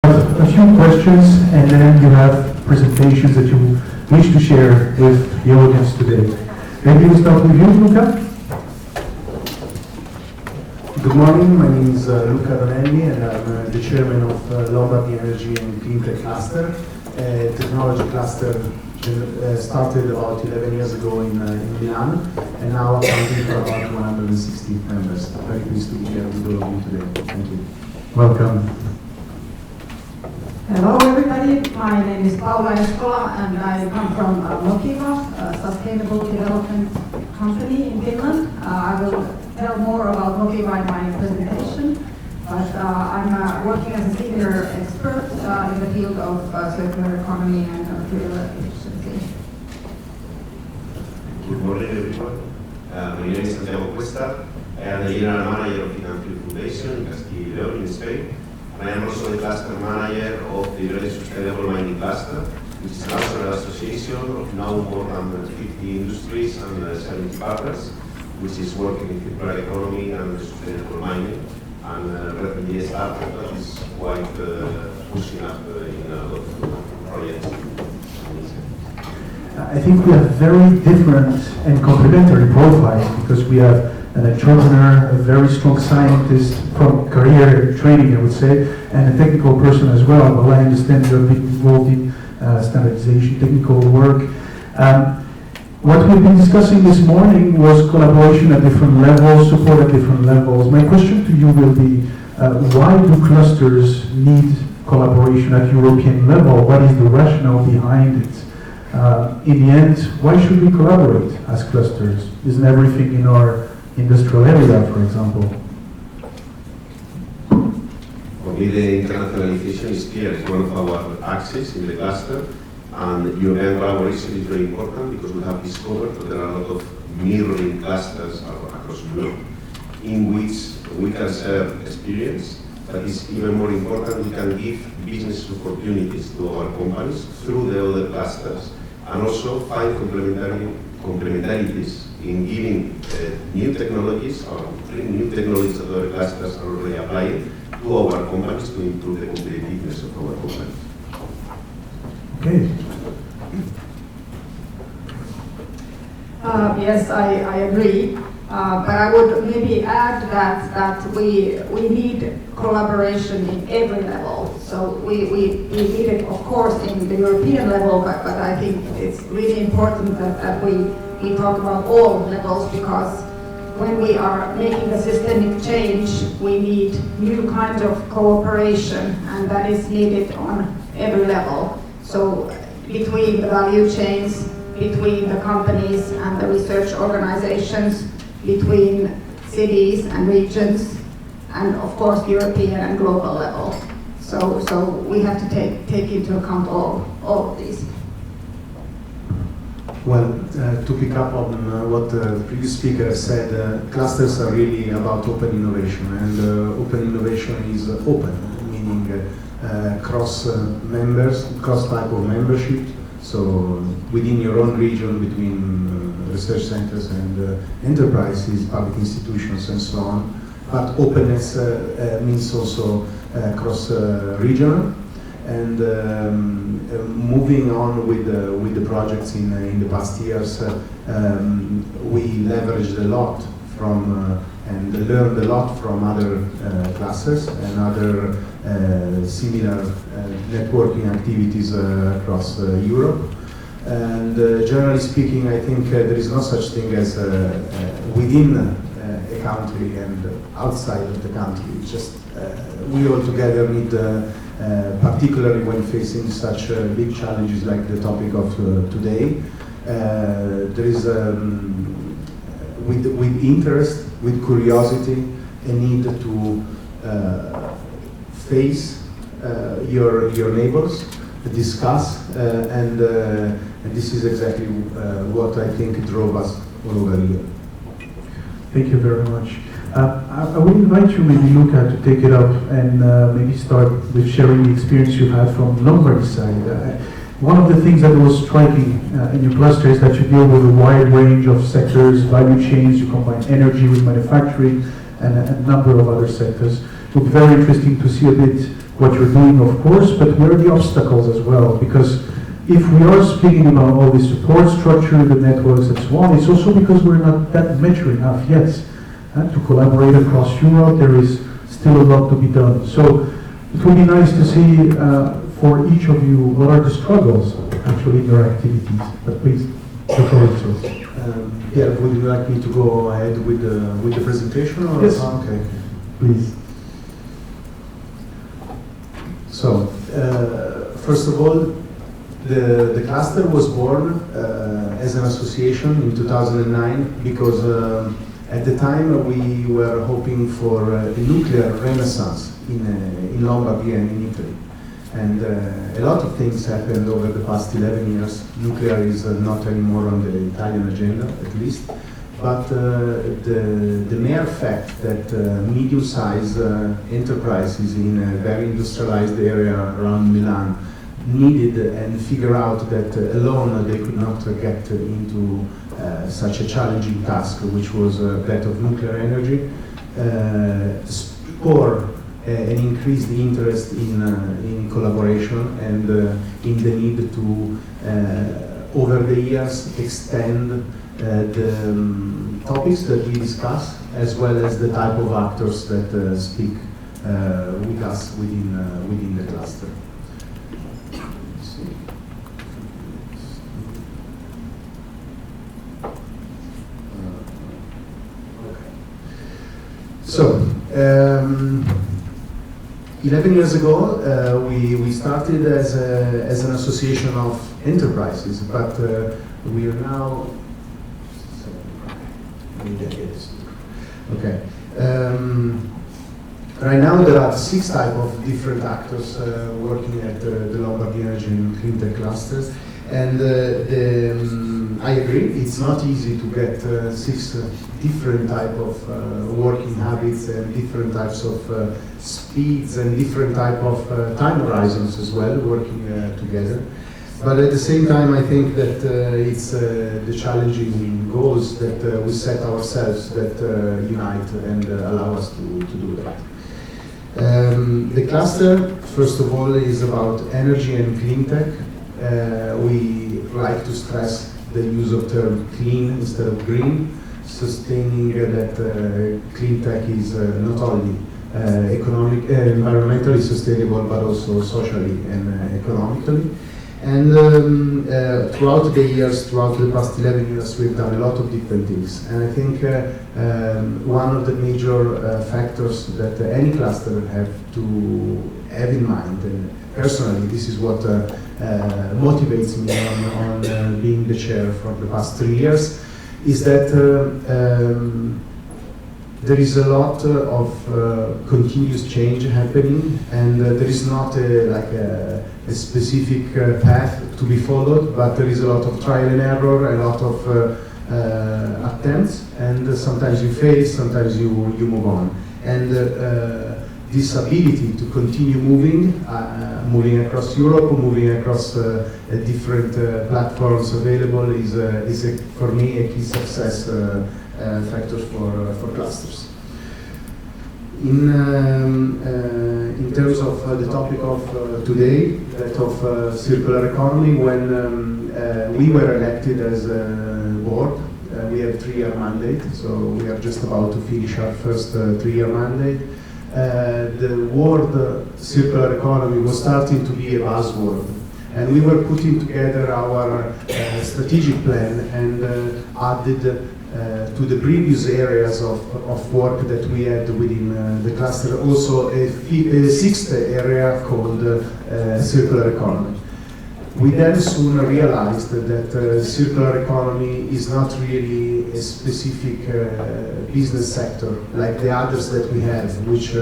A few questions, and then you have presentations that you wish to share with the audience today. Maybe we start with you, Luca. Good morning, my name is Luca Donelli, and I'm the chairman of Lombardy Energy and Clean Tech Cluster, a technology cluster started about 11 years ago in Milan, and now accounting for about 160 members. Very pleased to be here with all of you today. Thank you. Welcome. Hello everybody, my name is Paula Eskola and I come from Mokiva, a sustainable development company in Finland. I will tell more about Mokiva in my presentation, but I'm working as a senior expert in the field of circular economy and fuel efficiency. Good morning everyone. My name is Santiago Cuesta. I am the general manager of Fuel Foundation in Castilla y León in Spain. I am also the cluster manager of the Very Sustainable Mining Cluster, which is a national association of now more than 50 industries and 70 partners, which is working in circular economy and sustainable mining. And recently started that is quite pushing up in a lot of projects. I think we have very different and complementary profiles because we have an entrepreneur, a very strong scientist from career training, I would say, and a technical person as well. Well, I understand you're a bit involved in standardization, technical work. What we've been discussing this morning was collaboration at different levels, support at different levels. My question to you will be, why do clusters need collaboration at European level? What is the rationale behind it? In the end, why should we collaborate as clusters? Isn't everything in our industrial area, for example? For me, the internationalization is clear. It's one of our axes in the cluster, and European collaboration is very important because we have discovered that there are a lot of mirroring clusters across Europe in which we can share experience. But it's even more important, we can give business opportunities to our companies through the other clusters, and also find complementarities in giving new technologies or new technologies that other clusters are already applying to our companies to improve the competitiveness of our companies. Okay. Yes, I agree. But I would maybe add that we need collaboration in every level. So we need it, of course, in the European level, but I think it's really important that we talk about all levels, because when we are making a systemic change, we need new kind of cooperation, and that is needed on every level. So between the value chains, between the companies and the research organizations, between cities and regions, and of course European and global level. So we have to take into account all of these. Well, to pick up on what the previous speaker said, clusters are really about open innovation, and open innovation is open, meaning cross members, cross type of membership. So within your own region, between research centers and enterprises, public institutions, and so on. But openness means also cross-regional. And moving on with the projects in the past years, we leveraged a lot from and learned a lot from other clusters and other similar networking activities across Europe. And generally speaking, I think there is no such thing as within a country and outside of the country. It's just we all together need, particularly when facing such big challenges like the topic of today, there is with interest, with curiosity, a need to face your neighbors, discuss, and this is exactly what I think drove us all over here. Thank you very much. I would invite you, maybe Luca, to take it up and maybe start with sharing the experience you had from Lombardy's side. One of the things that was striking in your cluster is that you deal with a wide range of sectors, value chains, you combine energy with manufacturing and a number of other sectors. It would be very interesting to see a bit what you're doing, of course, but where are the obstacles as well? Because if we are speaking about all the support structure, the networks and so on, it's also because we're not that mature enough yet to collaborate across Europe. There is still a lot to be done. So it would be nice to see for each of you what are the struggles actually in your activities. But please, the floor is yours. Yeah, would you like me to go ahead with the presentation? Or? Yes. Okay. Please. So, first of all, the cluster was born as an association in 2009 because at the time we were hoping for a nuclear renaissance in Lombardy and in Italy. And a lot of things happened over the past 11 years. Nuclear is not anymore on the Italian agenda, at least. But the mere fact that medium-sized enterprises in a very industrialized area around Milan needed and figure out that alone they could not get into such a challenging task, which was that of nuclear energy, spur an increased interest in collaboration and in the need to, over the years, extend the topics that we discuss, as well as the type of actors that speak with us within the cluster. So, 11 years ago, we started as an association of enterprises, but we are now. Okay. Right now, there are 6 types of different actors working at the Lombardy Energy and Cleantech clusters, and I agree, it's not easy to get 6 different type of working habits and different types of speeds and different type of time horizons as well, working together. But at the same time, I think that it's the challenging goals that we set ourselves that unite and allow us to do that. The cluster, first of all, is about energy and clean tech. We like to stress the use of term clean instead of green, sustaining that clean tech is not only environmentally sustainable, but also socially and economically. And throughout the years, throughout the past 11 years, we've done a lot of different things. And I think one of the major factors that any cluster have to have in mind, and personally, this is what motivates me on being the chair for the past 3 years, is that there is a lot of continuous change happening, and there is not a specific path to be followed, but there is a lot of trial and error, a lot of attempts, and sometimes you fail, sometimes you move on. And this ability to continue moving across Europe, moving across different platforms available is for me a key success factor for clusters. In terms of the topic of today, that of circular economy, when we were elected as a board, we have a 3-year mandate, so we are just about to finish our first 3-year mandate. The word circular economy was starting to be a buzzword, and we were putting together our strategic plan and added to the previous areas of work that we had within the cluster also a 6th area called circular economy. We then soon realized that circular economy is not really a specific business sector like the others that we have, which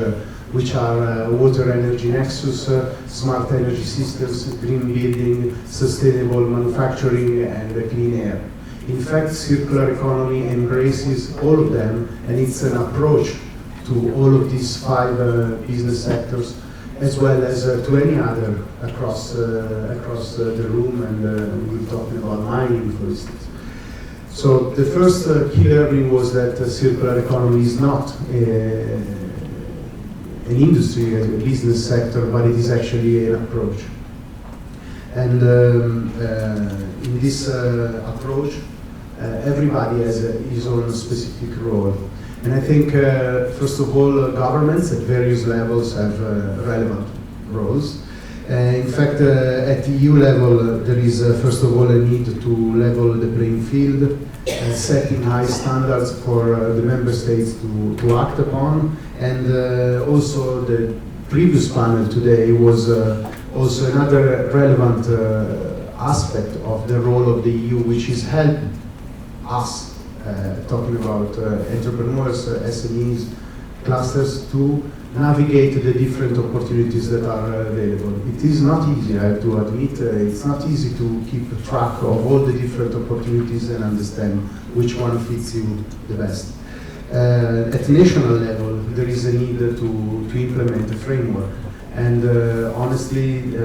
are water energy nexus, smart energy systems, green building, sustainable manufacturing, and clean air. In fact, circular economy embraces all of them, and it's an approach to all of these 5 business sectors, as well as to any other across the room, and we're talking about mining, for instance. So the first key learning was that circular economy is not an industry, a business sector, but it is actually an approach. And in this approach, everybody has his own specific role. And I think, first of all, governments at various levels have relevant roles. In fact, at the EU level, there is, first of all, a need to level the playing field, setting high standards for the member states to act upon. And also the previous panel today was also another relevant aspect of the role of the EU, which is help us, talking about entrepreneurs, SMEs, clusters, to navigate the different opportunities that are available. It is not easy, I have to admit, it's not easy to keep track of all the different opportunities and understand which one fits you the best. At national level, there is a need to implement a framework. And honestly,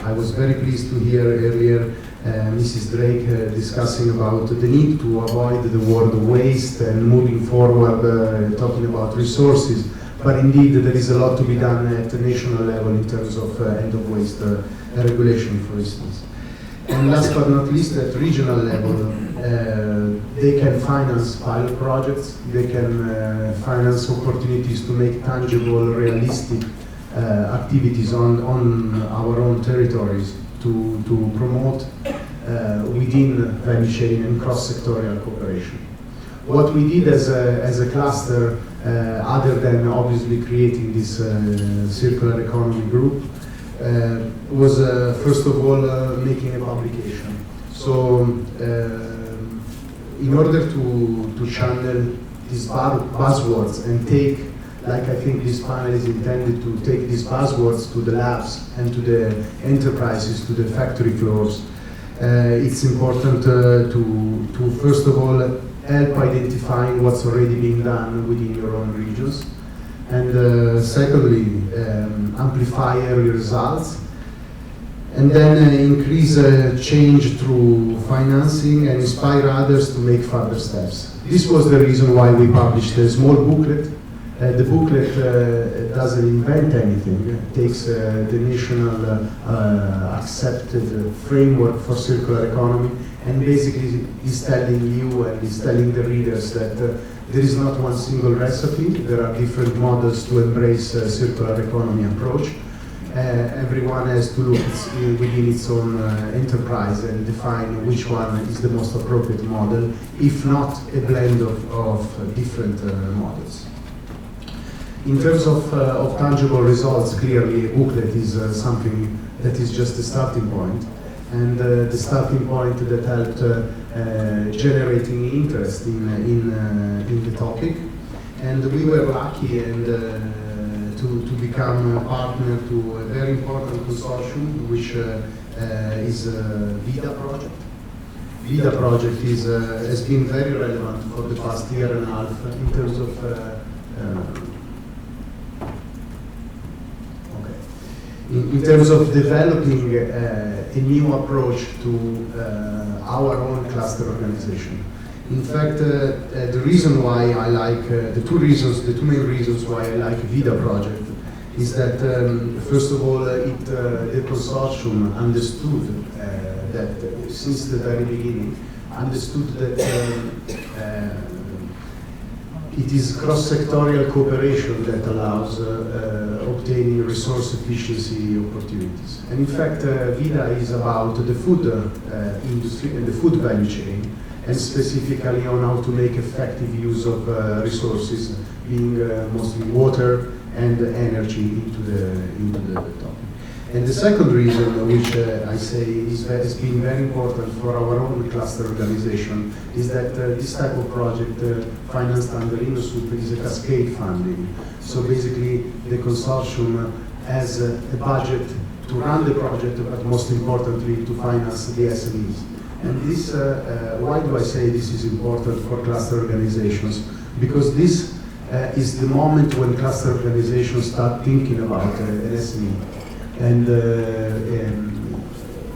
I was very pleased to hear earlier Mrs. Drake discussing about the need to avoid the word waste and moving forward, talking about resources. But indeed, there is a lot to be done at the national level in terms of end-of-waste regulation, for instance. And last but not least, at regional level, they can finance pilot projects, they can finance opportunities to make tangible, realistic activities on our own territories to promote within value chain and cross-sectorial cooperation. What we did as a cluster, other than obviously creating this circular economy group, was first of all making a publication. So in order to channel these buzzwords and take, like I think this panel is intended to take these buzzwords to the labs and to the enterprises, to the factory floors, it's important to first of all help identifying what's already being done within your own regions. And secondly, amplify early results. And then increase change through financing and inspire others to make further steps. This was the reason why we published a small booklet. The booklet doesn't invent anything. It takes the national accepted framework for circular economy and basically is telling you and is telling the readers that there is not one single recipe. There are different models to embrace a circular economy approach. Everyone has to look within its own enterprise and define which one is the most appropriate model, if not a blend of different models. In terms of tangible results, clearly a booklet is something that is just a starting point, and the starting point that helped generating interest in the topic. And we were lucky and to become a partner to a very important consortium, which is VIDA project. VIDA project has been very relevant for the past year and a half in terms of in terms of developing a new approach to our own cluster organization. In fact, the reason why I like, the two main reasons why I like VIDA project is that, first of all, the consortium understood that since the very beginning, understood that it is cross-sectorial cooperation that allows obtaining resource efficiency opportunities. And in fact, VIDA is about the food industry and the food value chain, and specifically on how to make effective use of resources, being mostly water and energy into the topic. And the second reason, which I say has been very important for our own cluster organization, is that this type of project financed under InnoSoup is a cascade funding. So basically, the consortium has a budget to run the project, but most importantly, to finance the SMEs. And this, why do I say this is important for cluster organizations? Because this is the moment when cluster organizations start thinking about an SME. And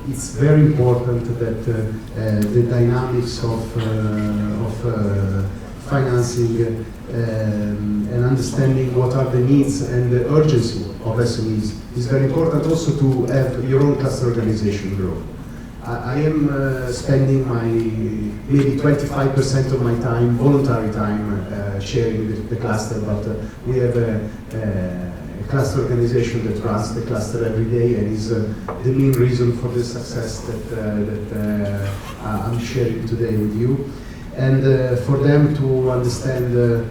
it's very important that the dynamics of financing and understanding what are the needs and the urgency of SMEs is very important. Also to have your own cluster organization grow. I am spending my maybe 25% of my time, voluntary time, sharing the cluster, but we have a cluster organization that runs the cluster every day and is the main reason for the success that I'm sharing today with you. And for them to understand the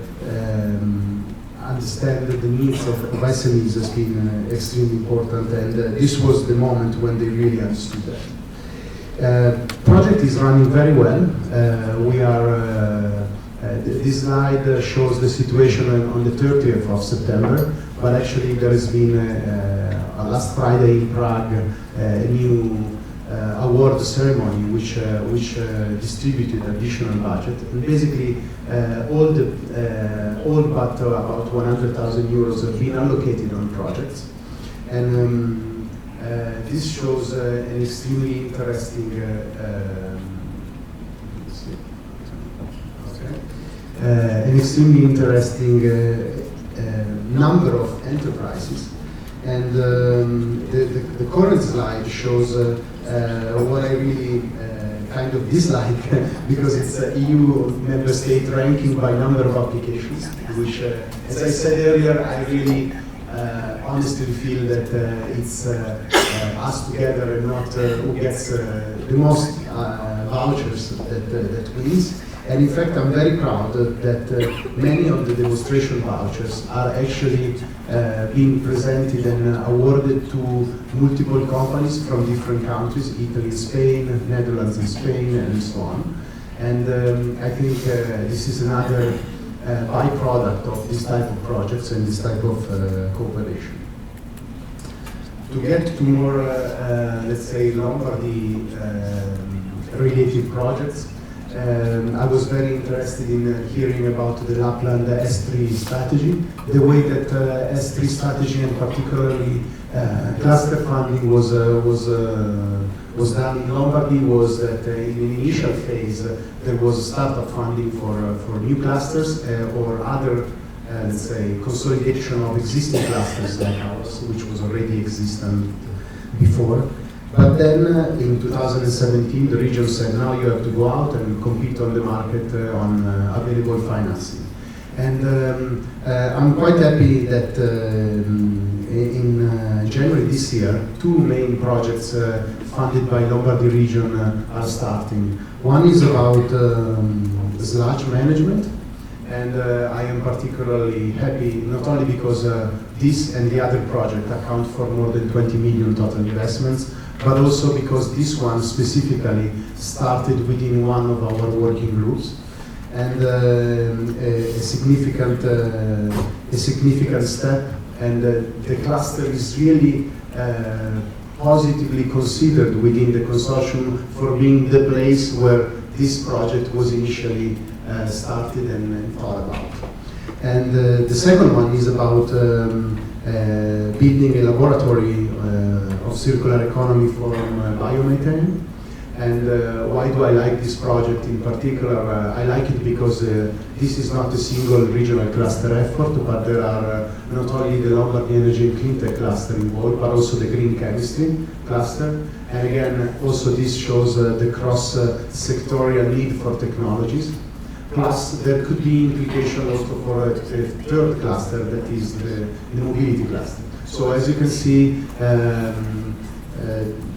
needs of SMEs has been extremely important, and this was the moment when they really understood that. Project is running very well. This slide shows the situation on the 30th of September, but actually there has been last Friday in Prague a new award ceremony which distributed additional budget, and basically all but about 100,000 euros have been allocated on projects, and this shows an extremely interesting number of enterprises. And the current slide shows what I really kind of dislike, because it's EU member state ranking by number of applications, which, as I said earlier, I really honestly feel that it's us together and not who gets the most vouchers that wins. And in fact, I'm very proud that many of the demonstration vouchers are actually being presented and awarded to multiple companies from different countries, Italy, Spain, Netherlands and Spain, and so on. And I think this is another byproduct of this type of projects and this type of cooperation. To get to more, let's say, Lombardy related projects, I was very interested in hearing about the Lapland S3 strategy. The way that S3 strategy, and particularly cluster funding was done in Lombardy, was that in an initial phase there was startup funding for new clusters or other, let's say, consolidation of existing clusters like ours, which was already existent before. But then in 2017 the region said, now you have to go out and compete on the market on available financing. And I'm quite happy that in January this year, two main projects funded by Lombardy region are starting. One is about sludge management, and I am particularly happy not only because this and the other project account for more than 20 million total investments, but also because this one specifically started within one of our working groups, and a significant step, and the cluster is really positively considered within the consortium for being the place where this project was initially started and thought about. And the second one is about building a laboratory of circular economy from biomethane. And why do I like this project in particular? I like it because this is not a single regional cluster effort, but there are not only the Lombardy Energy and Cleantech cluster involved, but also the Green Chemistry cluster. And again, also this shows the cross-sectorial need for technologies. Plus, there could be implication also for a third cluster, that is the mobility cluster. So as you can see,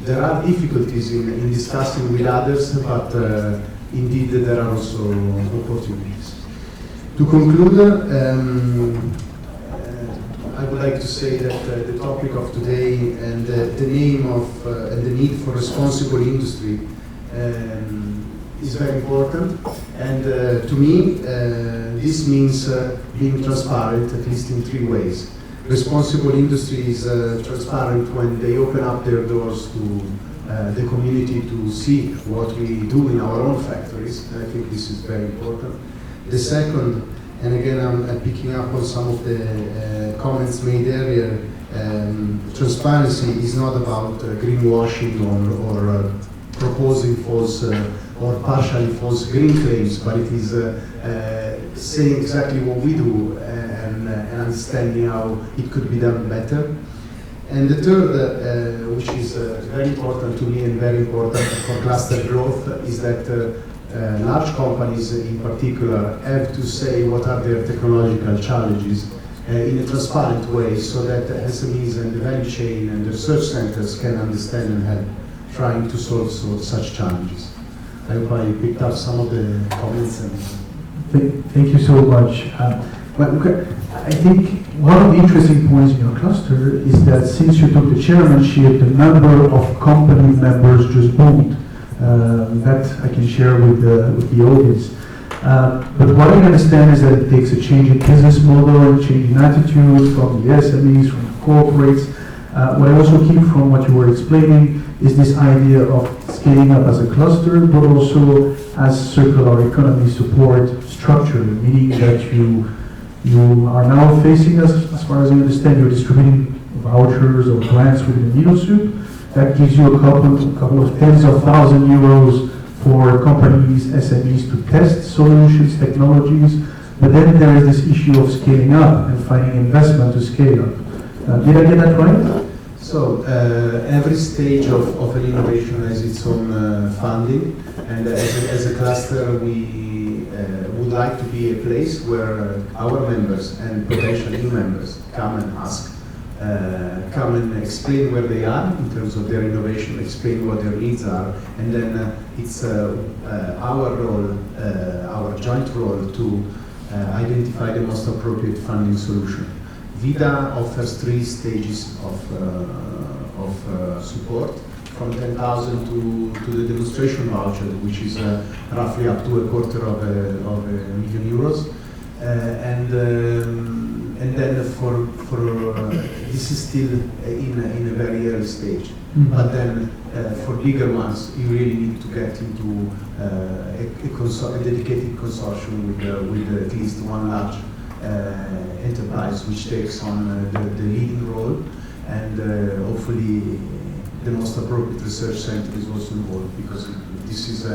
there are difficulties in discussing with others, but indeed there are also opportunities. To conclude, I would like to say that the topic of today and the name of and the need for responsible industry is very important, and to me this means being transparent, at least in three ways. Responsible industry is transparent when they open up their doors to the community to see what we do in our own factories, and I think this is very important. The second, and again I'm picking up on some of the comments made earlier, transparency is not about greenwashing or proposing false or partially false green claims, but it is saying exactly what we do and understanding how it could be done better. And the third, which is very important to me and very important for cluster growth, is that large companies in particular have to say what are their technological challenges in a transparent way, so that SMEs and the value chain and the research centers can understand and help trying to solve such challenges. I hope I picked up some of the comments. Thank you so much. I think one of the interesting points in your cluster is that since you took the chairmanship, the number of company members just boomed. That I can share with the audience. But what I understand is that it takes a change in business model, a change in attitude from the SMEs, from the corporates. What I also keep from what you were explaining is this idea of scaling up as a cluster, but also as circular economy support structure, meaning that you are now facing, as far as I understand, you're distributing vouchers or grants within the needle soup. That gives you a couple of tens of thousands of euros for companies, SMEs to test solutions, technologies. But then there is this issue of scaling up and finding investment to scale up. Did I get that right? So every stage of an innovation has its own funding, and as a cluster we would like to be a place where our members and potential new members come and ask, come and explain where they are in terms of their innovation, explain what their needs are, and then it's our role, our joint role to identify the most appropriate funding solution. VIDA offers 3 stages of support, from 10,000 to the demonstration voucher, which is roughly up to €250,000, and then for this is still in a very early stage. But then for bigger ones, you really need to get into a dedicated consortium with at least one large enterprise which takes on the leading role, and hopefully the most appropriate research center is also involved, because this is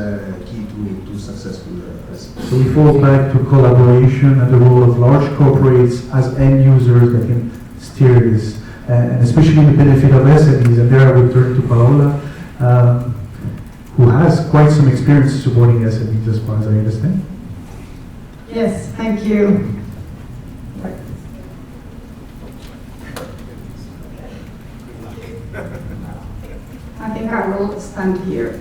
key to successful recipe. So we fall back to collaboration and the role of large corporates as end users that can steer this, and especially the benefit of SMEs. And there I would turn to Paola, who has quite some experience supporting SMEs as far as I understand. Yes, thank you. I think I will stand here.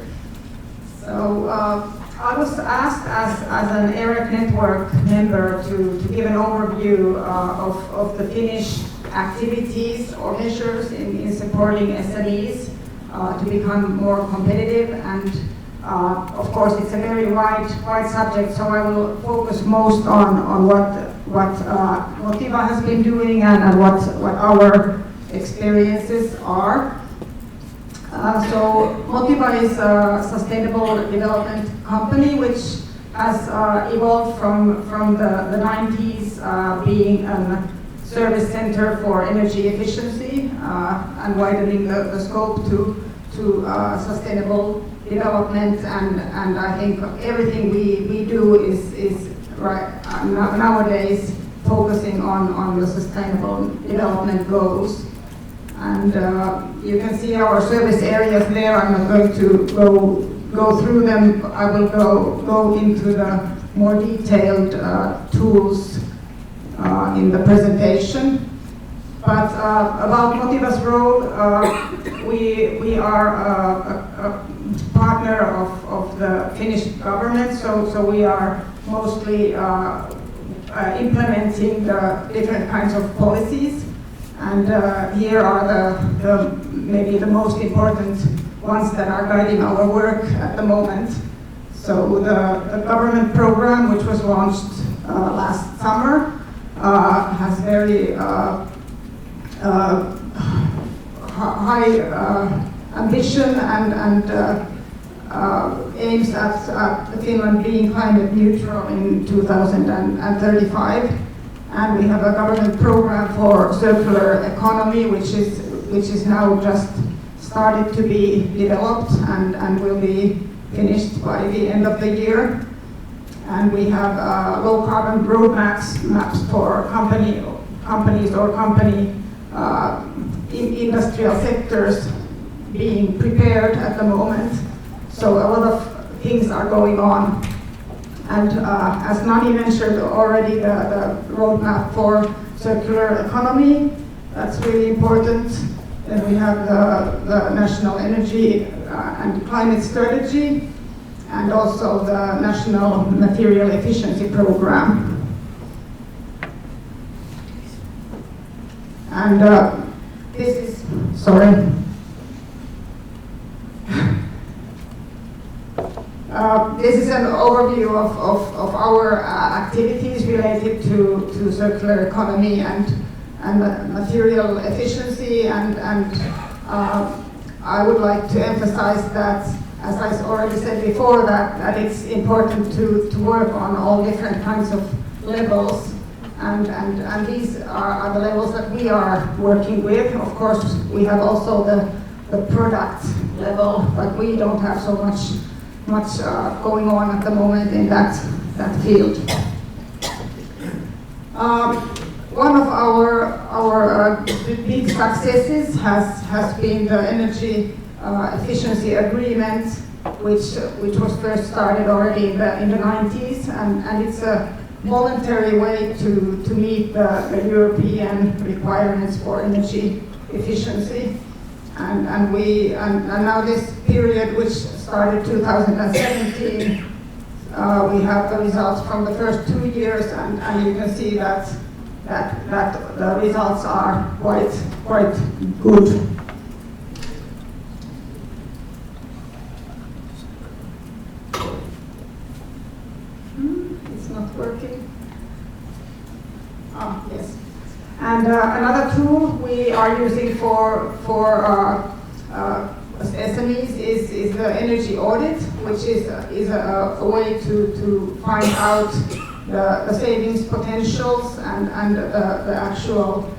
So I was asked as an EREC network member to give an overview of the Finnish activities or measures in supporting SMEs to become more competitive. And of course, it's a very wide subject, so I will focus most on what Motiva has been doing and what our experiences are. So Motiva is a sustainable development company which has evolved from the 90s, being a service center for energy efficiency and widening the scope to sustainable development. And I think everything we do is right nowadays focusing on the sustainable development goals. And you can see our service areas there. I'm not going to go through them. I will go into the more detailed tools in the presentation. But about Motiva's role, we are a partner of the Finnish government, so we are mostly implementing the different kinds of policies. And here are maybe the most important ones that are guiding our work at the moment. So the government program, which was launched last summer, has very high ambition and aims at Finland being climate neutral in 2035. And we have a government program for circular economy, which is now just started to be developed and will be finished by the end of the year. And we have low carbon roadmaps for companies or company industrial sectors being prepared at the moment. So a lot of things are going on. And as Nani mentioned already, the roadmap for circular economy, that's really important. Then we have the National Energy and Climate Strategy, and also the National Material Efficiency Program. And this is, sorry. This is an overview of our activities related to circular economy and material efficiency, and I would like to emphasize that, as I already said before, that it's important to work on all different kinds of levels, and these are the levels that we are working with. Of course, we have also the product level, but we don't have so much going on at the moment in that field. One of our big successes has been the energy efficiency agreement, which was first started already in the 90s, and it's a voluntary way to meet the European requirements for energy efficiency. And now this period, which started 2017, we have the results from the first 2 years, and you can see that the results are quite good. It's not working. Yes. And another tool we are using for SMEs is the energy audit, which is a way to find out the savings potentials and the actual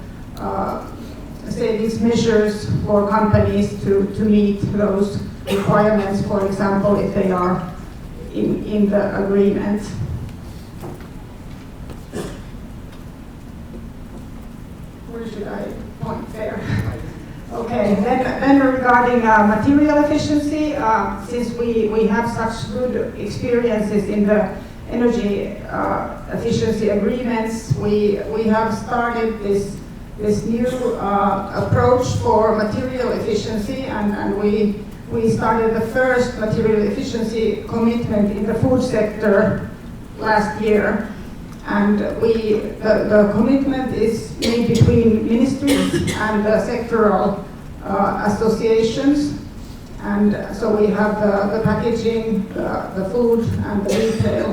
savings measures for companies to meet those requirements, for example, if they are in the agreement. Where should I point there? Okay, then regarding material efficiency, since we have such good experiences in the energy efficiency agreements, we have started this new approach for material efficiency, and we started the first material efficiency commitment in the food sector last year. And the commitment is made between ministries and the sectoral associations. And so we have the packaging, the food, and the retail.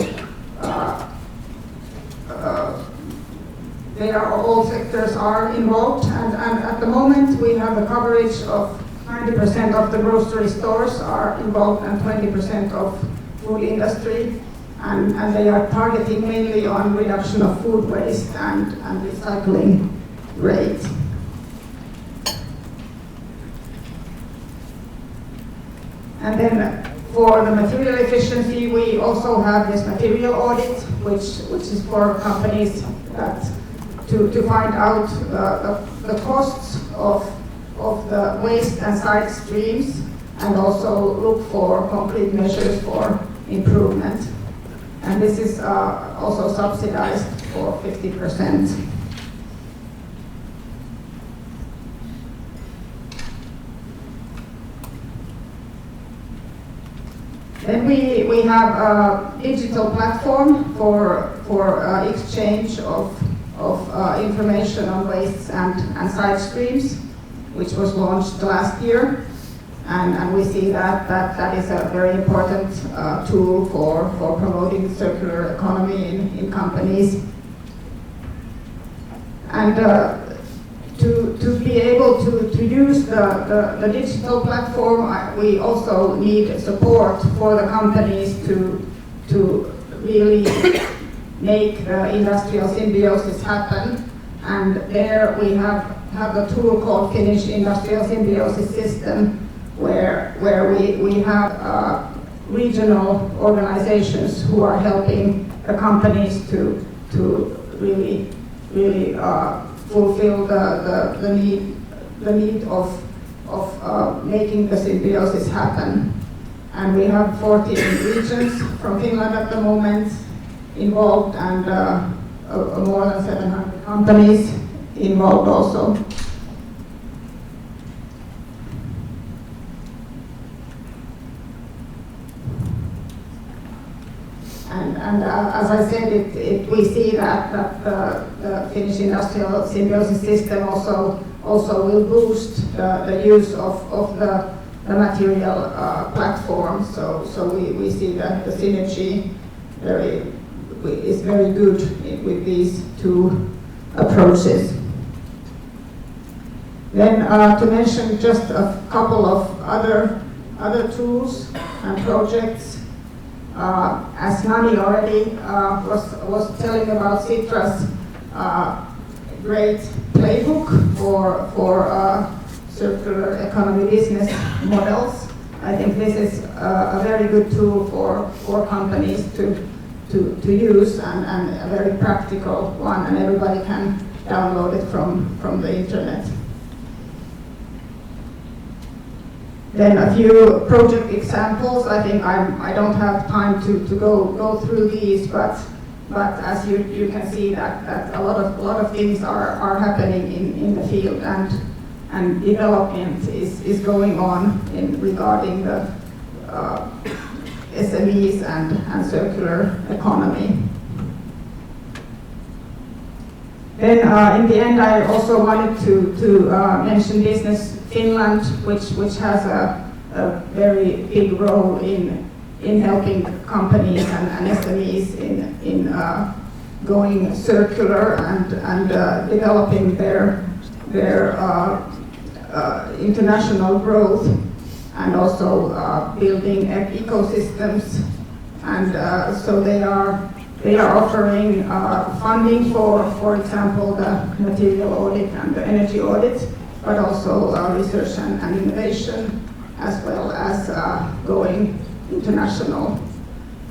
All sectors are involved, and at the moment we have the coverage of 90% of the grocery stores are involved and 20% of food industry. And they are targeting mainly on reduction of food waste and recycling rate. And then for the material efficiency, we also have this material audit, which is for companies to find out the costs of the waste and side streams, and also look for concrete measures for improvement. And this is also subsidized for 50%. Then we have a digital platform for exchange of information on wastes and side streams, which was launched last year. And we see that is a very important tool for promoting circular economy in companies. And to be able to use the digital platform, we also need support for the companies to really make the industrial symbiosis happen. And there we have a tool called Finnish Industrial Symbiosis System, where we have regional organizations who are helping the companies to really fulfill the need of making the symbiosis happen. And we have 14 regions from Finland at the moment involved, and more than 700 companies involved also. And as I said, we see that the Finnish industrial symbiosis system also will boost the use of the material platform. So we see that the synergy is very good with these two approaches. Then to mention just a couple of other tools and projects. As Nani already was telling about Citra's great playbook for circular economy business models, I think this is a very good tool for companies to use, and a very practical one, and everybody can download it from the internet. Then a few project examples. I think I don't have time to go through these, but as you can see that a lot of things are happening in the field, and development is going on regarding the SMEs and circular economy. Then in the end, I also wanted to mention Business Finland, which has a very big role in helping companies and SMEs in going circular and developing their international growth, and also building ecosystems. And so they are offering funding for example, the material audit and the energy audit, but also research and innovation, as well as going international.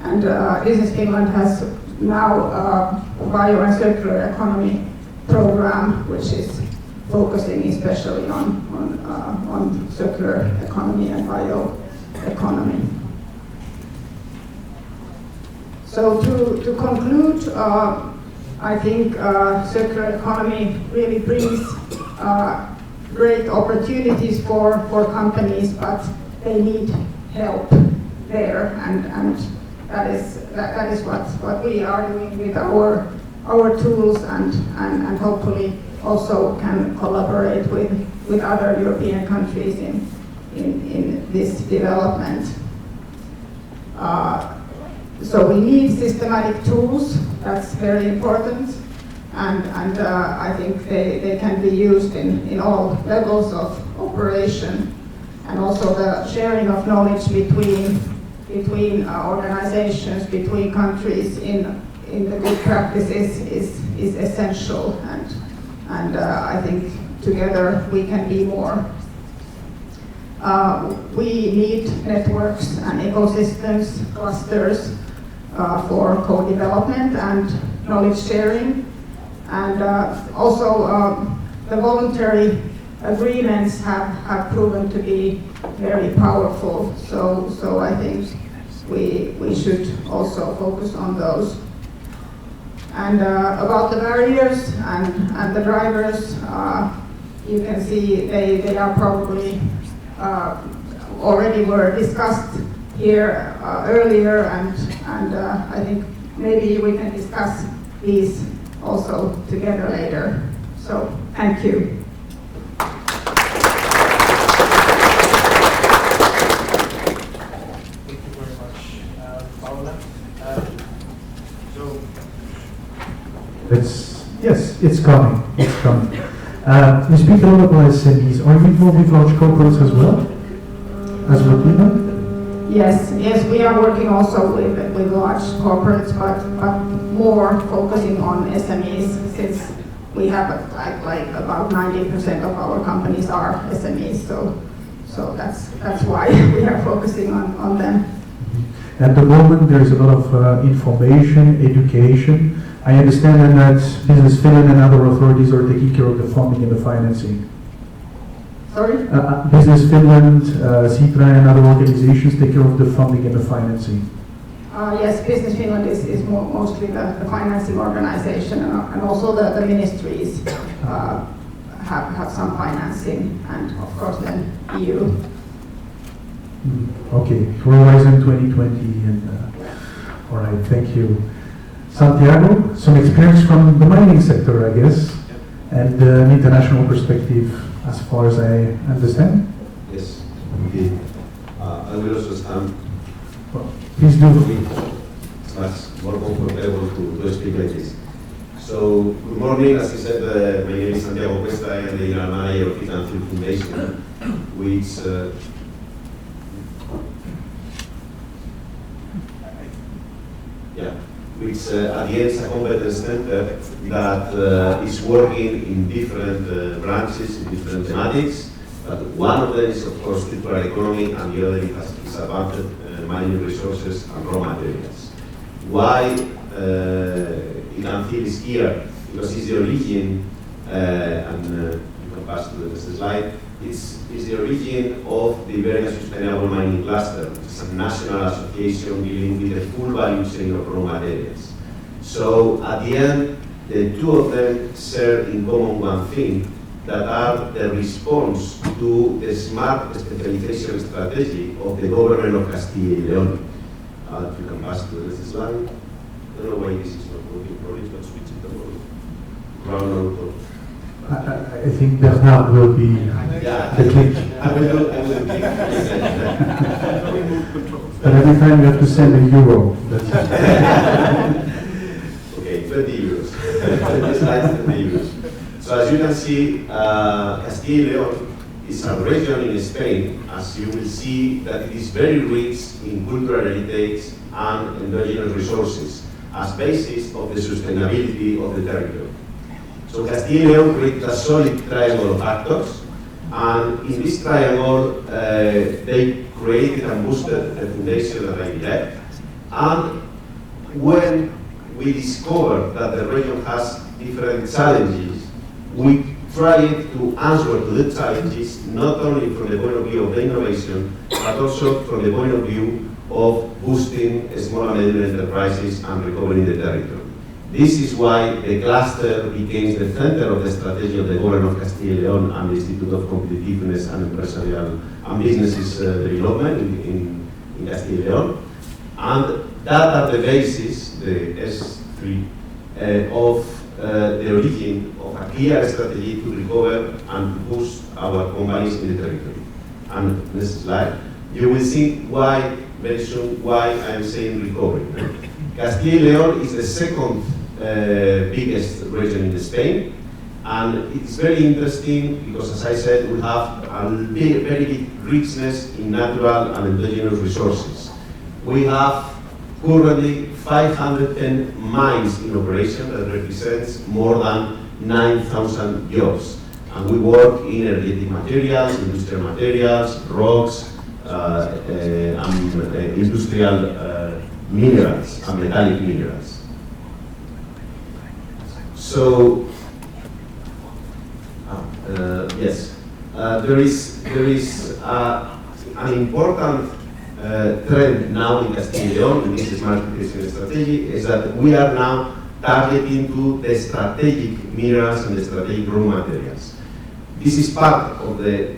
And Business Finland has now a bio and circular economy program, which is focusing especially on circular economy and bioeconomy. So to conclude, I think circular economy really brings great opportunities for companies, but they need help there, and that is what we are doing with our tools, and hopefully also can collaborate with other European countries in this development. So we need systematic tools. That's very important. And I think they can be used in all levels of operation, and also the sharing of knowledge between organizations, between countries in the good practices is essential, and I think together we can be more. We need networks and ecosystems, clusters for co-development and knowledge sharing. And also the voluntary agreements have proven to be very powerful. So I think we should also focus on those. And about the barriers and the drivers, you can see they are probably already were discussed here earlier, and I think maybe we can discuss these also together later. So thank you. Thank you very much, Paula. Yes, it's coming. It's coming. You speak a lot about SMEs. Are you involved with large corporates as well? As with people? Yes, we are working also with large corporates, but more focusing on SMEs, since we have like about 90% of our companies are SMEs. So that's why we are focusing on them. At the moment, there is a lot of information, education. I understand then that Business Finland and other authorities are taking care of the funding and the financing. Sorry? Business Finland, Sitra and other organizations take care of the funding and the financing. Yes, Business Finland is mostly the financing organization, and also the ministries have some financing, and of course then EU. Okay, Horizon 2020, and all right, thank you. Santiago, some experience from the mining sector, I guess, and an international perspective, as far as I understand. Yes, indeed. I will also stand. Well, please do. It's much more comfortable to speak like this. So, good morning. As you said, my name is Santiago Cuesta. I am the general manager of Italy Foundation, which which at the end is a competence center that is working in different branches, in different thematics. But one of them is, of course, circular economy, and the other is about mining resources and raw materials. Why Italy is here? Because it's the origin, and you can pass to the next slide. It's the origin of the Iberian Sustainable Mining Cluster, which is a national association dealing with the full value chain of raw materials. So at the end, the two of them share in common one thing, that are the response to the smart specialization strategy of the government of Castilla y León. If you can pass to the next slide. I don't know why this is not working properly, but switch it over. I think Bernard will be the click. I will click. But every time you have to send a euro. That's Okay, 20 euros. 20 slides, 20 euros. So as you can see, Castilla y León is a region in Spain, as you will see, that it is very rich in cultural heritage and endogenous resources as basis of the sustainability of the territory. So Castilla y León created a solid triangle of actors, and in this triangle they created and boosted the foundation that I led. And when we discovered that the region has different challenges, we tried to answer to the challenges not only from the point of view of the innovation, but also from the point of view of boosting small and medium enterprises and recovering the territory. This is why the cluster became the center of the strategy of the government of Castilla y León and the Institute of Competitiveness and Empresarial and Businesses Development in Castilla y León. And that are the basis, the S3, of the origin of a clear strategy to recover and to boost our companies in the territory. And next slide, you will see why, very soon, why I am saying recovery. Castilla y León is the second biggest region in Spain, and it's very interesting because, as I said, we have a very big richness in natural and indigenous resources. We have currently 510 mines in operation that represents more than 9,000 jobs. And we work in energetic materials, industrial materials, rocks, and industrial minerals and metallic minerals. So, yes, there is an important trend now in Castilla y León in this smart specialization strategy, is that we are now targeting to the strategic minerals and the strategic raw materials. This is part of the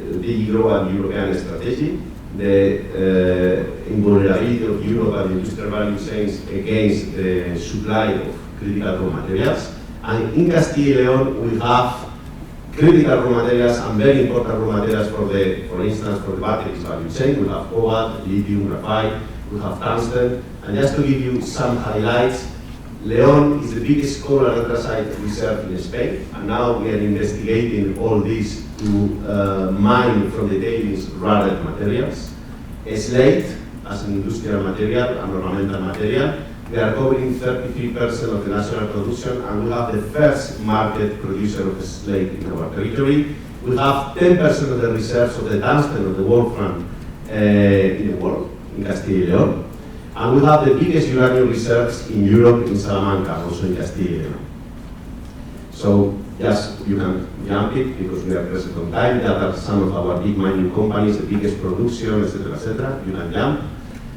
global European strategy, the invulnerability of Europe and industrial value chains against the supply of critical raw materials. And in Castilla y León, we have critical raw materials and very important raw materials for instance, for the batteries value chain. We have cobalt, lithium, graphite, we have tungsten. And just to give you some highlights, León is the biggest coal and anthracite reserve in Spain, and now we are investigating all this to mine from the tailings rare earth materials. Slate as an industrial material and ornamental material. We are covering 33% of the national production, and we have the first market producer of slate in our territory. We have 10% of the reserves of the tungsten of the wolfram in the world, in Castilla y León. And we have the biggest uranium reserves in Europe, in Salamanca, also in Castilla. So just you can jump it because we are present on time. That are some of our big mining companies, the biggest production, etc., etc. You can jump.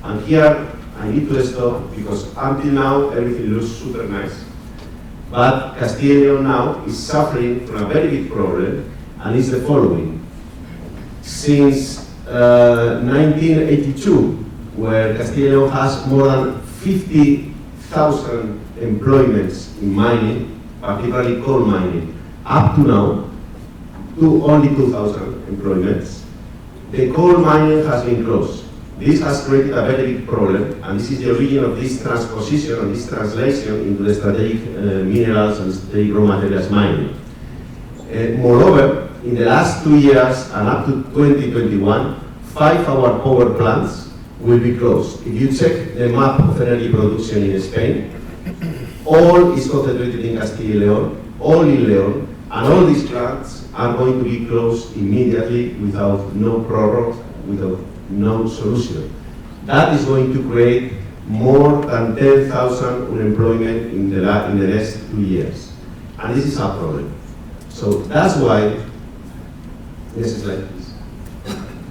And here I need to stop because until now everything looks super nice. But Castilla y León now is suffering from a very big problem, and it's the following. Since 1982, where Castilla y León has more than 50,000 employments in mining, particularly coal mining, up to now, only 2,000 employments, the coal mining has been closed. This has created a very big problem, and this is the origin of this transposition and this translation into the strategic minerals and strategic raw materials mining. Moreover, in the last 2 years and up to 2021, 5 of our power plants will be closed. If you check the map of energy production in Spain, all is concentrated in Castilla y León, all in León, and all these plants are going to be closed immediately without no prorogue, without no solution. That is going to create more than 10,000 unemployment in the next 2 years. And this is a problem. So that's why, this is like this.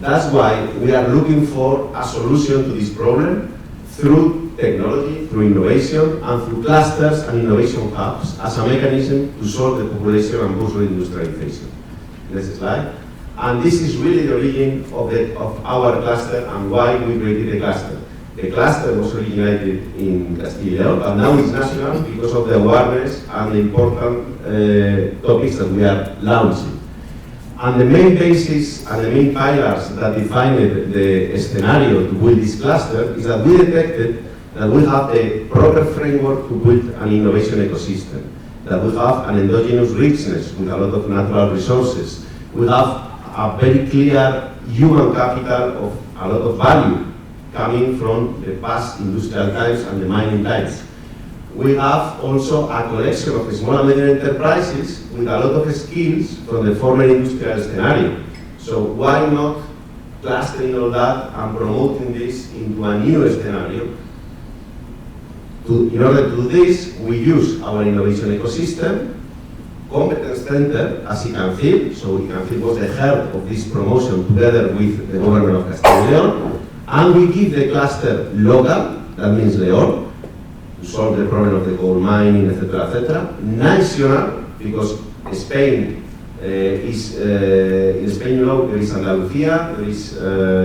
That's why we are looking for a solution to this problem through technology, through innovation, and through clusters and innovation hubs as a mechanism to solve the population and boost reindustrialization. Next slide. And this is really the origin of our cluster and why we created the cluster. The cluster was originated in Castilla y León, but now it's national because of the awareness and the important topics that we are launching. And the main basis and the main pillars that defined the scenario to build this cluster is that we detected that we have the proper framework to build an innovation ecosystem, that we have an endogenous richness with a lot of natural resources. We have a very clear human capital of a lot of value coming from the past industrial times and the mining times. We have also a collection of small and medium enterprises with a lot of skills from the former industrial scenario. So why not clustering all that and promoting this into a new scenario? In order to do this, we use our innovation ecosystem, competence center as ICANCIL, so ICANCIL was the head of this promotion together with the government of Castilla y León, and we give the cluster local, that means León, to solve the problem of the coal mining, etc., etc. National, because Spain is, in Spain, you know, there is Andalucía, there is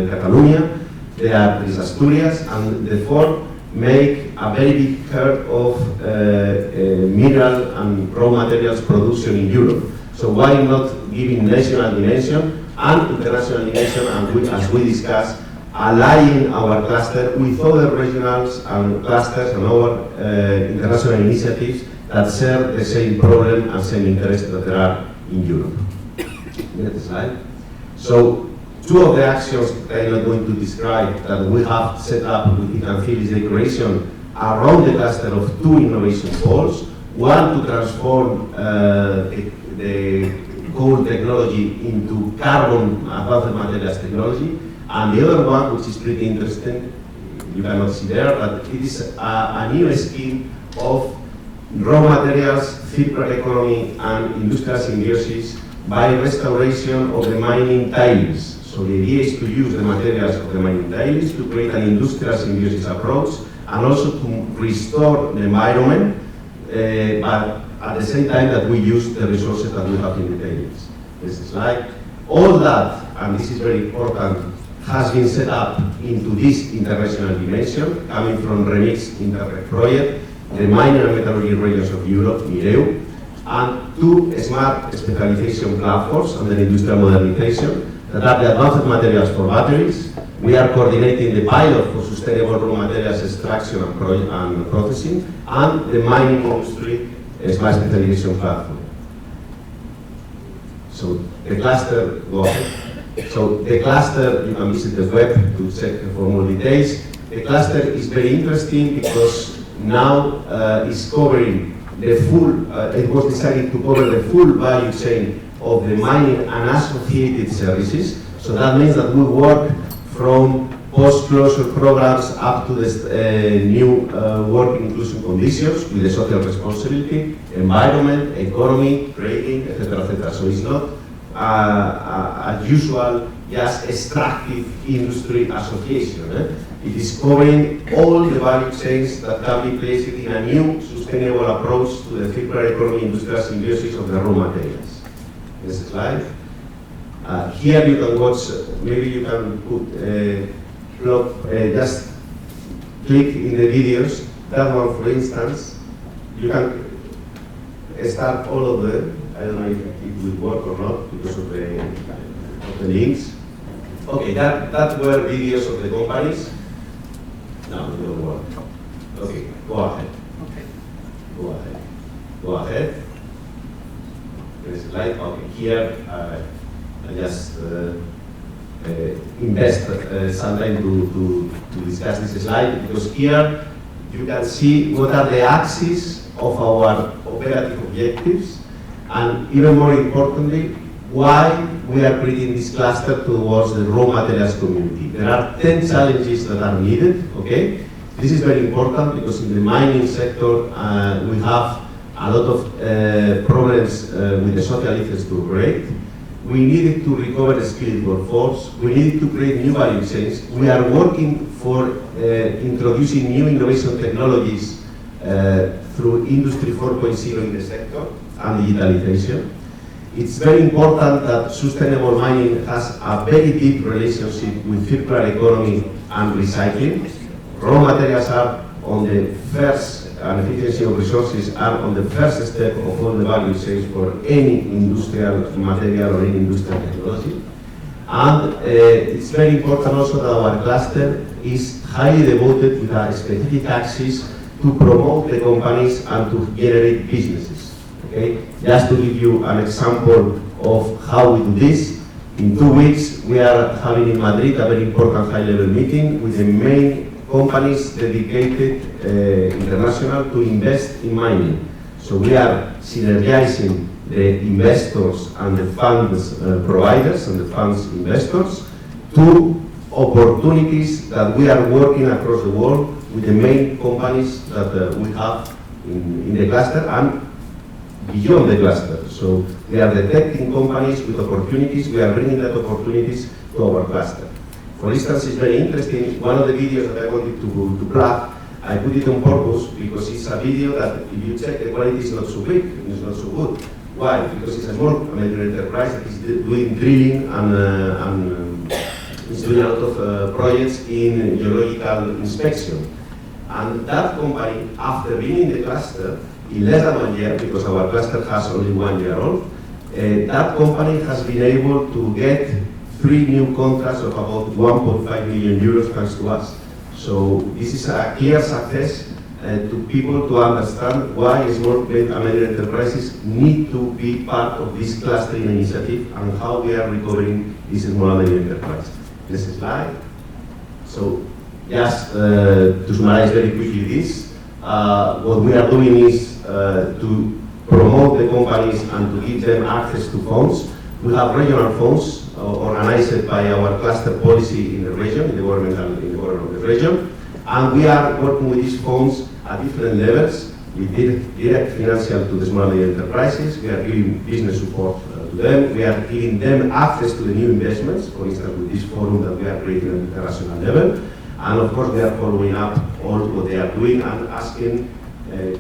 Catalonia, there is Asturias, and the four make a very big herd of mineral and raw materials production in Europe. So why not giving national dimension and international dimension, and as we discussed, aligning our cluster with other regionals and clusters and our international initiatives that share the same problem and same interests that there are in Europe. Next slide. So, two of the actions that I'm not going to describe that we have set up with ICANCIL is the creation around the cluster of 2 innovation poles. One to transform the coal technology into carbon advanced materials technology, and the other one, which is pretty interesting, you cannot see there, but it is a new scheme of raw materials, circular economy, and industrial symbiosis by restoration of the mining tailings. So the idea is to use the materials of the mining tailings to create an industrial symbiosis approach and also to restore the environment, but at the same time that we use the resources that we have in the tailings. This is like all that, and this is very important, has been set up into this international dimension, coming from Remix Interreg project, the mining and metallurgy regions of Europe, MIREU, and 2 smart specialization platforms under industrial modernization that are the advanced materials for batteries. We are coordinating the pilot for sustainable raw materials extraction and processing, and the mining industry smart specialization platform. So the cluster, go ahead. So the cluster, you can visit the web to check for more details. The cluster is very interesting because now it's covering the full, it was decided to cover the full value chain of the mining and associated services. So that means that we work from post-closure programs up to the new work inclusion conditions with the social responsibility, environment, economy, trading, etc., etc. So it's not a usual, just extractive industry association. It is covering all the value chains that can be placed in a new sustainable approach to the circular economy industrial symbiosis of the raw materials. Next slide. Here you can watch, maybe you can put, just click in the videos. That one, for instance, you can start all of them. I don't know if it will work or not because of the links. Okay, that were videos of the companies. No, it don't work. Okay, go ahead. Okay. Go ahead. Go ahead. There's a slide. Okay, here I just invest some time to discuss this slide because here you can see what are the axes of our operative objectives, and even more importantly, why we are creating this cluster towards the raw materials community. There are 10 challenges that are needed, okay? This is very important because in the mining sector we have a lot of problems with the social license to operate. We needed to recover the skilled workforce. We needed to create new value chains. We are working for introducing new innovation technologies through Industry 4.0 in the sector and digitalization. It's very important that sustainable mining has a very deep relationship with circular economy and recycling. Raw materials are on the first, and efficiency of resources are on the first step of all the value chains for any industrial material or any industrial technology. And it's very important also that our cluster is highly devoted with a specific axis to promote the companies and to generate businesses. Okay? Just to give you an example of how we do this, in 2 weeks we are having in Madrid a very important high-level meeting with the main companies dedicated international to invest in mining. So we are synergizing the investors and the funds providers and the funds investors to opportunities that we are working across the world with the main companies that we have in the cluster and beyond the cluster. So we are detecting companies with opportunities, we are bringing that opportunities to our cluster. For instance, it's very interesting, one of the videos that I wanted to plug, I put it on purpose because it's a video that if you check the quality is not so big, it's not so good. Why? Because it's a small American enterprise that is doing drilling and is doing a lot of projects in geological inspection. And that company, after being in the cluster, in less than 1 year, because our cluster has only 1 year old, that company has been able to get 3 new contracts of about 1.5 million euros thanks to us. So this is a clear success to people to understand why small American enterprises need to be part of this clustering initiative and how we are recovering this small American enterprise. Next slide. So just to summarize very quickly this, what we are doing is to promote the companies and to give them access to funds. We have regional funds organized by our cluster policy in the region, in the government of the region, and we are working with these funds at different levels. We did direct financial to the small and medium enterprises. We are giving business support to them. We are giving them access to the new investments, for instance, with this forum that we are creating at the international level. And of course, we are following up all what they are doing and asking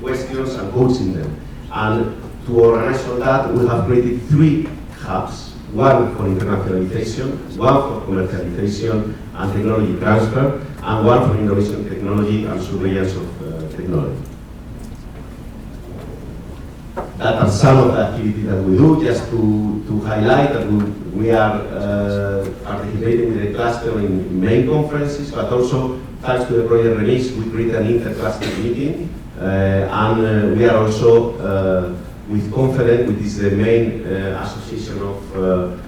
questions and coaching them. And to organize all that, we have created 3 hubs, one for internationalization, one for commercialization and technology transfer, and one for innovation technology and surveillance of technology. That are some of the activities that we do, just to highlight that we are participating in the cluster in main conferences, but also thanks to the project Remix, we create an inter-cluster meeting, and we are also with Conference, which is the main association of,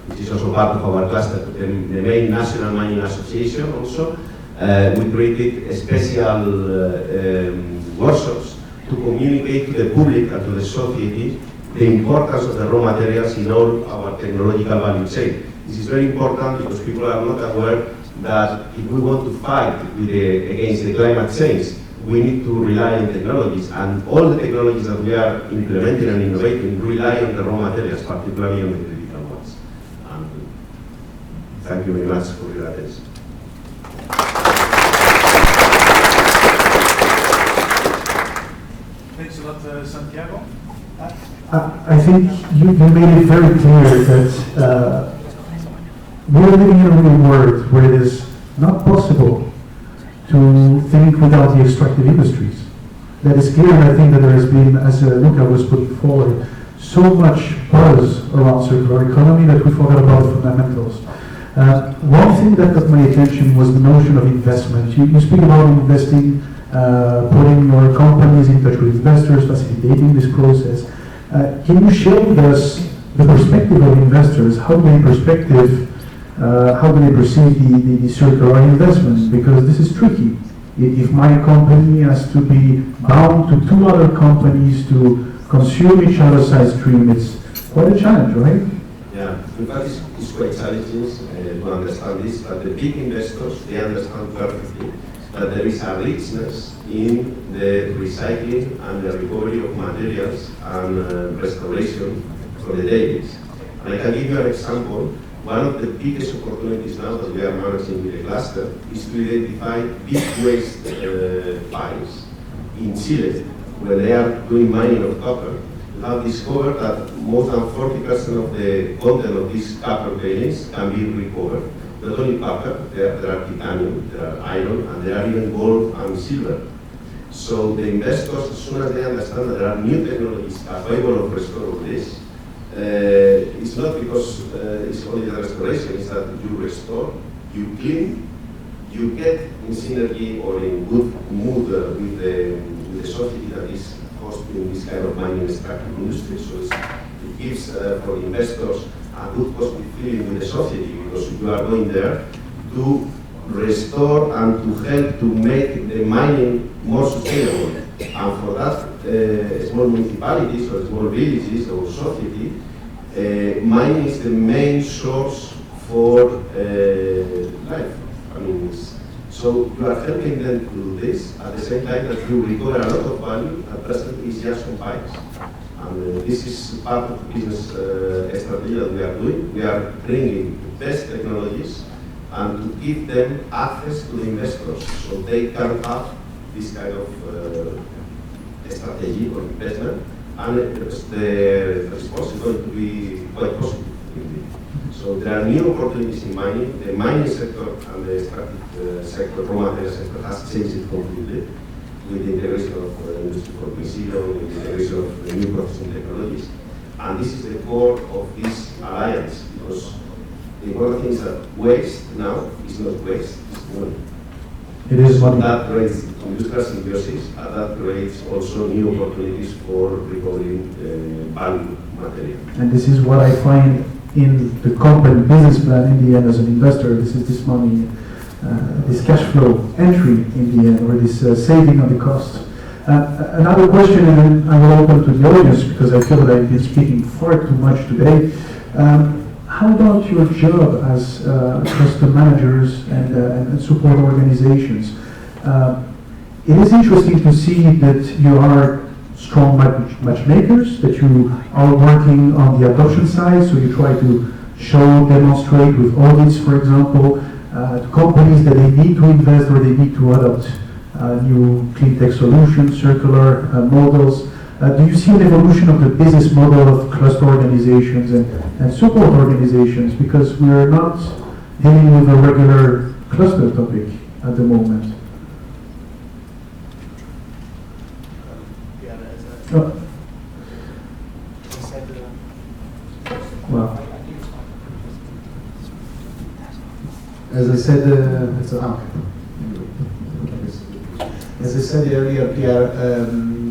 which is also part of our cluster, the main national mining association also. We created special workshops to communicate to the public and to the society the importance of the raw materials in all our technological value chain. This is very important because people are not aware that if we want to fight against the climate change, we need to rely on technologies, and all the technologies that we are implementing and innovating rely on the raw materials, particularly on the critical ones. Thank you very much for your attention. Thanks a lot, Santiago. I think you made it very clear that we're living in a real world where it is not possible to think without the extractive industries. That is clear, and I think that there has been, as Luca was putting forward, so much buzz around circular economy that we forgot about the fundamentals. One thing that got my attention was the notion of investment. You speak about investing, putting your companies in touch with investors, facilitating this process. Can you share with us the perspective of investors? How do they perceive the circular investment? Because this is tricky. If my company has to be bound to two other companies to consume each other's side stream, it's quite a challenge, right? Yeah, in fact, it's quite challenging to understand this, but the big investors, they understand perfectly that there is a richness in the recycling and the recovery of materials and restoration for the dailies. And I can give you an example. One of the biggest opportunities now that we are managing with the cluster is to identify big waste piles in Chile, where they are doing mining of copper. We have discovered that more than 40% of the content of these copper veins can be recovered. Not only copper, there are titanium, there are iron, and there are even gold and silver. So the investors, as soon as they understand that there are new technologies capable of restoring this, it's not because it's only the restoration, it's that you restore, you clean, you get in synergy or in good mood with the society that is hosting this kind of mining extractive industry. So it gives for investors a good positive feeling with the society, because you are going there to restore and to help to make the mining more sustainable. And for that, small municipalities or small villages or society, mining is the main source for life. I mean, so you are helping them to do this at the same time that you recover a lot of value. At present, is just on pipes. And this is part of the business strategy that we are doing. We are bringing the best technologies and to give them access to the investors so they can have this kind of strategy or investment, and the response is going to be quite positive. So there are new opportunities in mining. The mining sector and the extractive sector, raw material sector, has changed it completely with the integration of Industry 4.0, with the integration of the new processing technologies. And this is the core of this alliance, because the important thing is that waste now is not waste, it's money. It is money. That creates industrial symbiosis, and that creates also new opportunities for recovering value material. And this is what I find in the company business plan in the end as an investor. This is this money, this cash flow entry in the end, or this saving on the cost. Another question, and then I will open to the audience because I feel that I've been speaking far too much today. How about your job as custom managers and support organizations? It is interesting to see that you are strong matchmakers, that you are working on the adoption side, so you try to show, demonstrate with audits, for example, to companies that they need to invest or they need to adopt new clean tech solutions, circular models. Do you see an evolution of the business model of cluster organizations and support organizations? Because we're not dealing with a regular cluster topic at the moment. Well, as I said, as I said earlier, Pierre,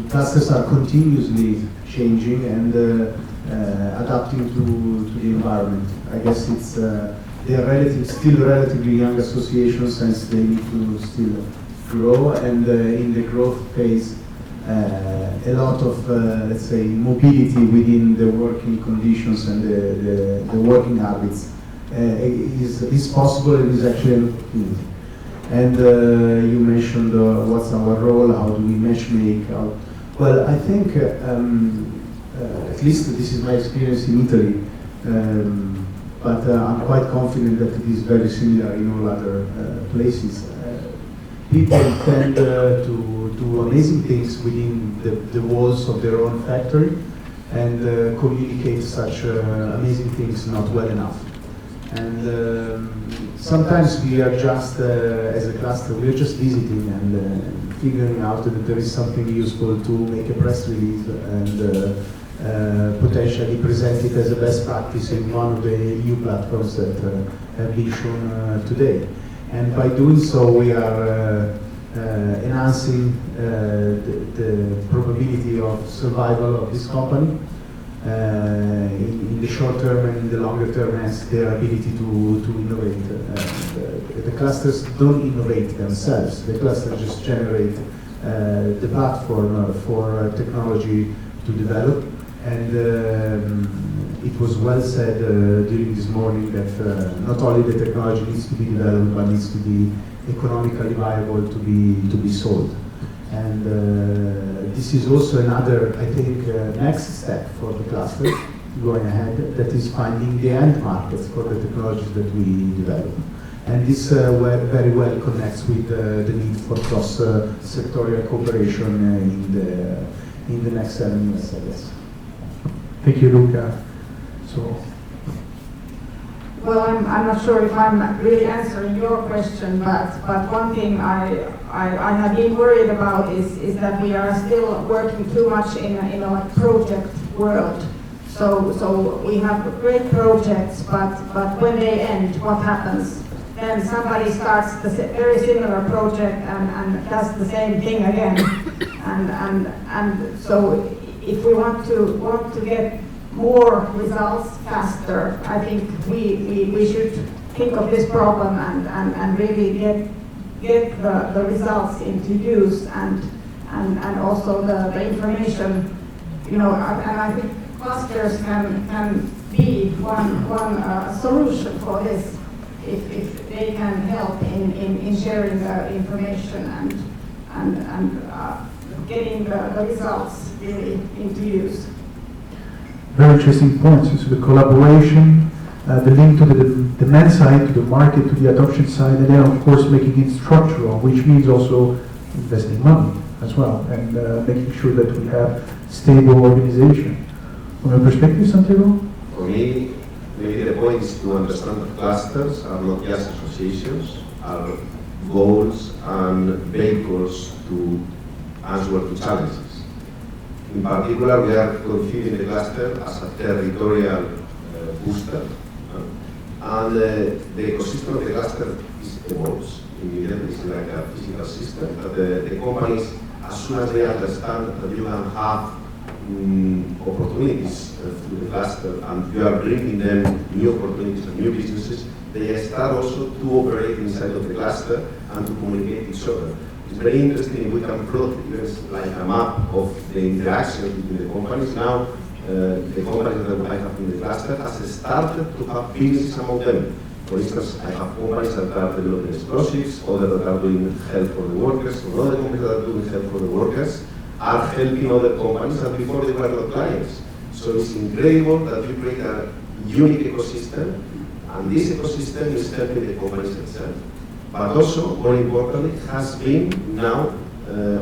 clusters are continuously changing and adapting to the environment. I guess it's they are still relatively young associations, since they need to still grow, and in the growth phase, a lot of let's say mobility within the working conditions and the working habits is possible and is actually an opportunity. And you mentioned what's our role, how do we matchmake? Well, I think at least this is my experience in Italy, but I'm quite confident that it is very similar in all other places. People tend to do amazing things within the walls of their own factory and communicate such amazing things not well enough. And sometimes we are just, as a cluster, we are just visiting and figuring out that there is something useful to make a press release and potentially present it as a best practice in one of the EU platforms that have been shown today. And by doing so, we are enhancing the probability of survival of this company in the short term and in the longer term, as their ability to innovate. The clusters don't innovate themselves. The clusters just generate the platform for technology to develop. And it was well said during this morning that not only the technology needs to be developed, but needs to be economically viable to be sold. And this is also another, I think, next step for the cluster going ahead, that is finding the end markets for the technologies that we develop. And this very well connects with the need for cross-sectorial cooperation in the next 7 years, I guess. Thank you, Luca. So. Well, I'm not sure if I'm really answering your question, but one thing I have been worried about is that we are still working too much in a project world. So we have great projects, but when they end, what happens? Then somebody starts the very similar project and does the same thing again. And so if we want to get more results faster, I think we should think of this problem and really get the results into use and also the information, and I think clusters can be one solution for this if they can help in sharing the information and getting the results really into use. Very interesting points. So the collaboration, the link to the demand side, to the market, to the adoption side, and then of course making it structural, which means also investing money as well, and making sure that we have stable organization. From your perspective, Santiago? For me, maybe the point is to understand that clusters are not just associations, are goals and vehicles to answer to challenges. In particular, we are considering the cluster as a territorial booster, and the ecosystem of the cluster evolves. Immediately, it's like a physical system, but the companies, as soon as they understand that you can have opportunities through the cluster and you are bringing them new opportunities and new businesses, they start also to operate inside of the cluster and to communicate with each other. It's very interesting. We can plot like a map of the interaction between the companies. Now, the companies that I have in the cluster has started to have businesses among them. For instance, I have companies that are developing explosives, others that are doing health for the workers, or other companies that are doing health for the workers are helping other companies that before they were not clients. So it's incredible that you create a unique ecosystem, and this ecosystem is helping the companies themselves. But also, more importantly, has been now,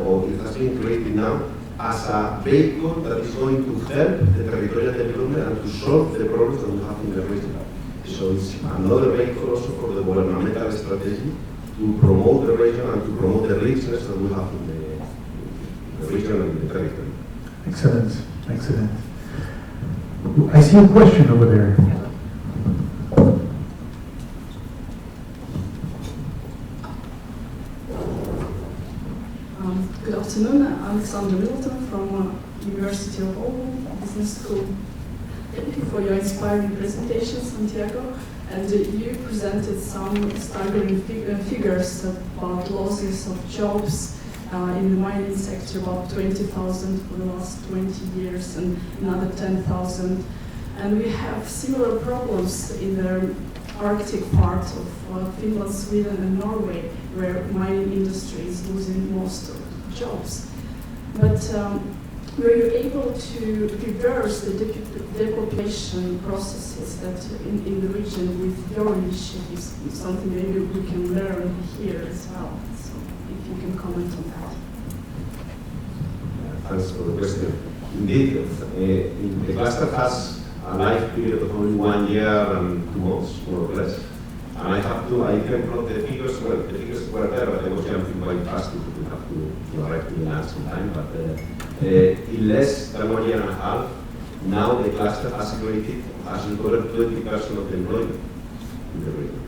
or it has been created now, as a vehicle that is going to help the territorial development and to solve the problems that we have in the region. So it's another vehicle also for the governmental strategy to promote the region and to promote the richness that we have in the region and in the territory. Excellent, excellent. I see a question over there. Good afternoon, Alexander Middleton from University of Auburn Business School. Thank you for your inspiring presentation, Santiago. And you presented some staggering figures about losses of jobs in the mining sector, about 20,000 for the last 20 years and another 10,000. And we have similar problems in the Arctic part of Finland, Sweden, and Norway, where mining industry is losing most of the jobs. But were you able to reverse the depopulation processes that in the region with your initiatives? Something maybe we can learn here as well. So if you can comment on that. Thanks for the question. Indeed, the cluster has a life period of only 1 year and 2 months, more or less. And I didn't plot the figures, well, the figures were there, but I was jumping quite fast because we have to arrive to the land sometime. But in less than 1 year and a half, now the cluster has recovered 20% of the employment in the region.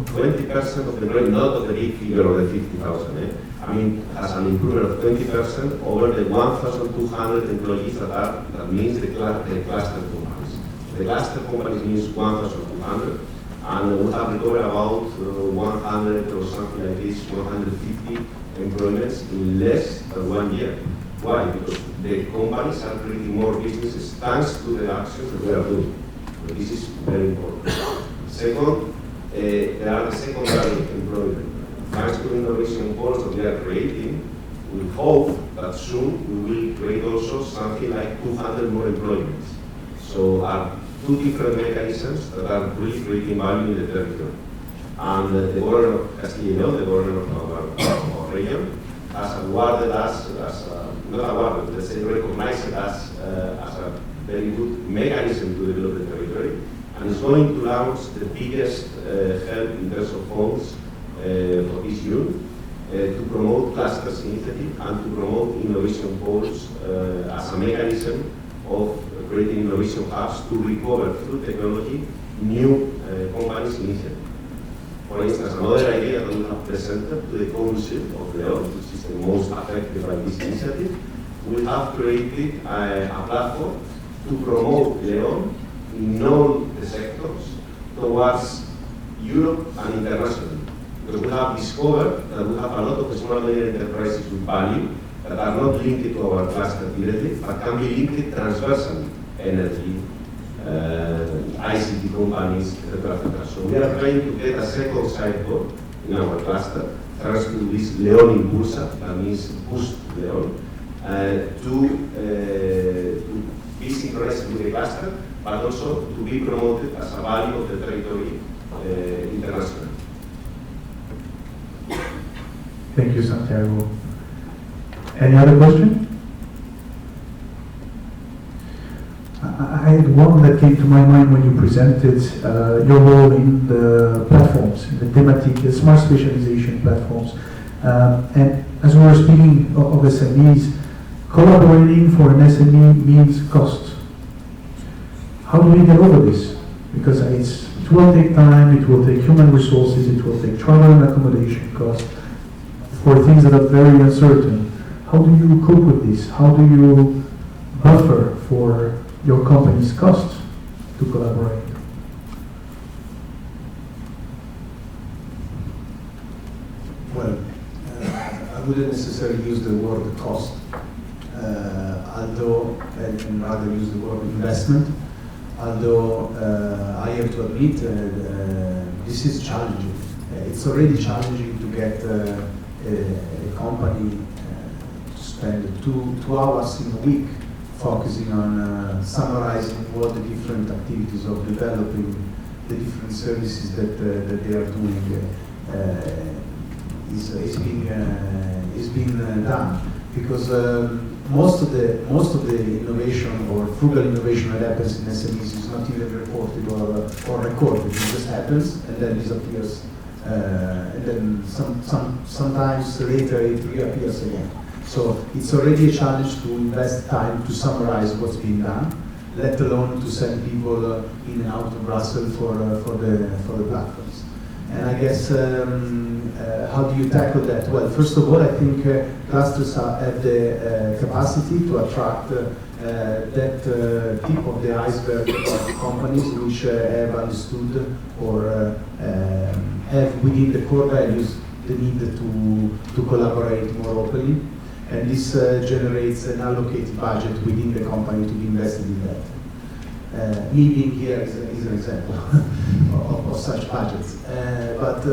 20% of the employment, not of the big figure of the 50,000. I mean, has an improvement of 20% over the 1,200 employees that means the cluster companies. The cluster companies means 1,200, and we have recovered about 100 or something like this, 150 employments in less than 1 year. Why? Because the companies are creating more businesses thanks to the actions that we are doing. So this is very important. Second, there are the secondary employment. Thanks to the innovation goals that we are creating, we hope that soon we will create also something like 200 more employments. So are two different mechanisms that are really creating value in the territory. And the governor of Castilla y León, the governor of our region, has awarded us, not awarded, let's say recognized us as a very good mechanism to develop the territory, and is going to launch the biggest help in terms of funds for this year to promote clusters initiative and to promote innovation goals as a mechanism of creating innovation hubs to recover through technology new companies initiative. For instance, another idea that we have presented to the Council of León, which is the most affected by this initiative, we have created a platform to promote León in all the sectors towards Europe and internationally. Because we have discovered that we have a lot of small and medium enterprises with value that are not linked to our cluster directly, but can be linked transversally, energy, ICT companies, etc., etc. So we are trying to get a second sideboard in our cluster, thanks to this León Impulsa, that means Boost León, to be synchronized with the cluster, but also to be promoted as a value of the territory internationally. Thank you, Santiago. Any other question? I had one that came to my mind when you presented your role in the platforms, in the thematic, the smart specialization platforms. And as we were speaking of SMEs, collaborating for an SME means cost. How do we get over this? Because it will take time, it will take human resources, it will take travel and accommodation costs for things that are very uncertain. How do you cope with this? How do you buffer for your company's costs to collaborate? Well, I wouldn't necessarily use the word cost, although, and rather use the word investment, although I have to admit this is challenging. It's already challenging to get a company to spend two hours in a week focusing on summarizing what the different activities of developing the different services that they are doing is being done, because most of the innovation or frugal innovation that happens in SMEs is not even reported or recorded. It just happens and then disappears, and then sometimes later it reappears again. So it's already a challenge to invest time to summarize what's being done, let alone to send people in and out of Brussels for the platforms. And I guess how do you tackle that? Well, first of all, I think clusters have the capacity to attract that tip of the iceberg of companies which have understood or have within the core values the need to collaborate more openly. And this generates an allocated budget within the company to be invested in that. me being here is an example of such budgets. But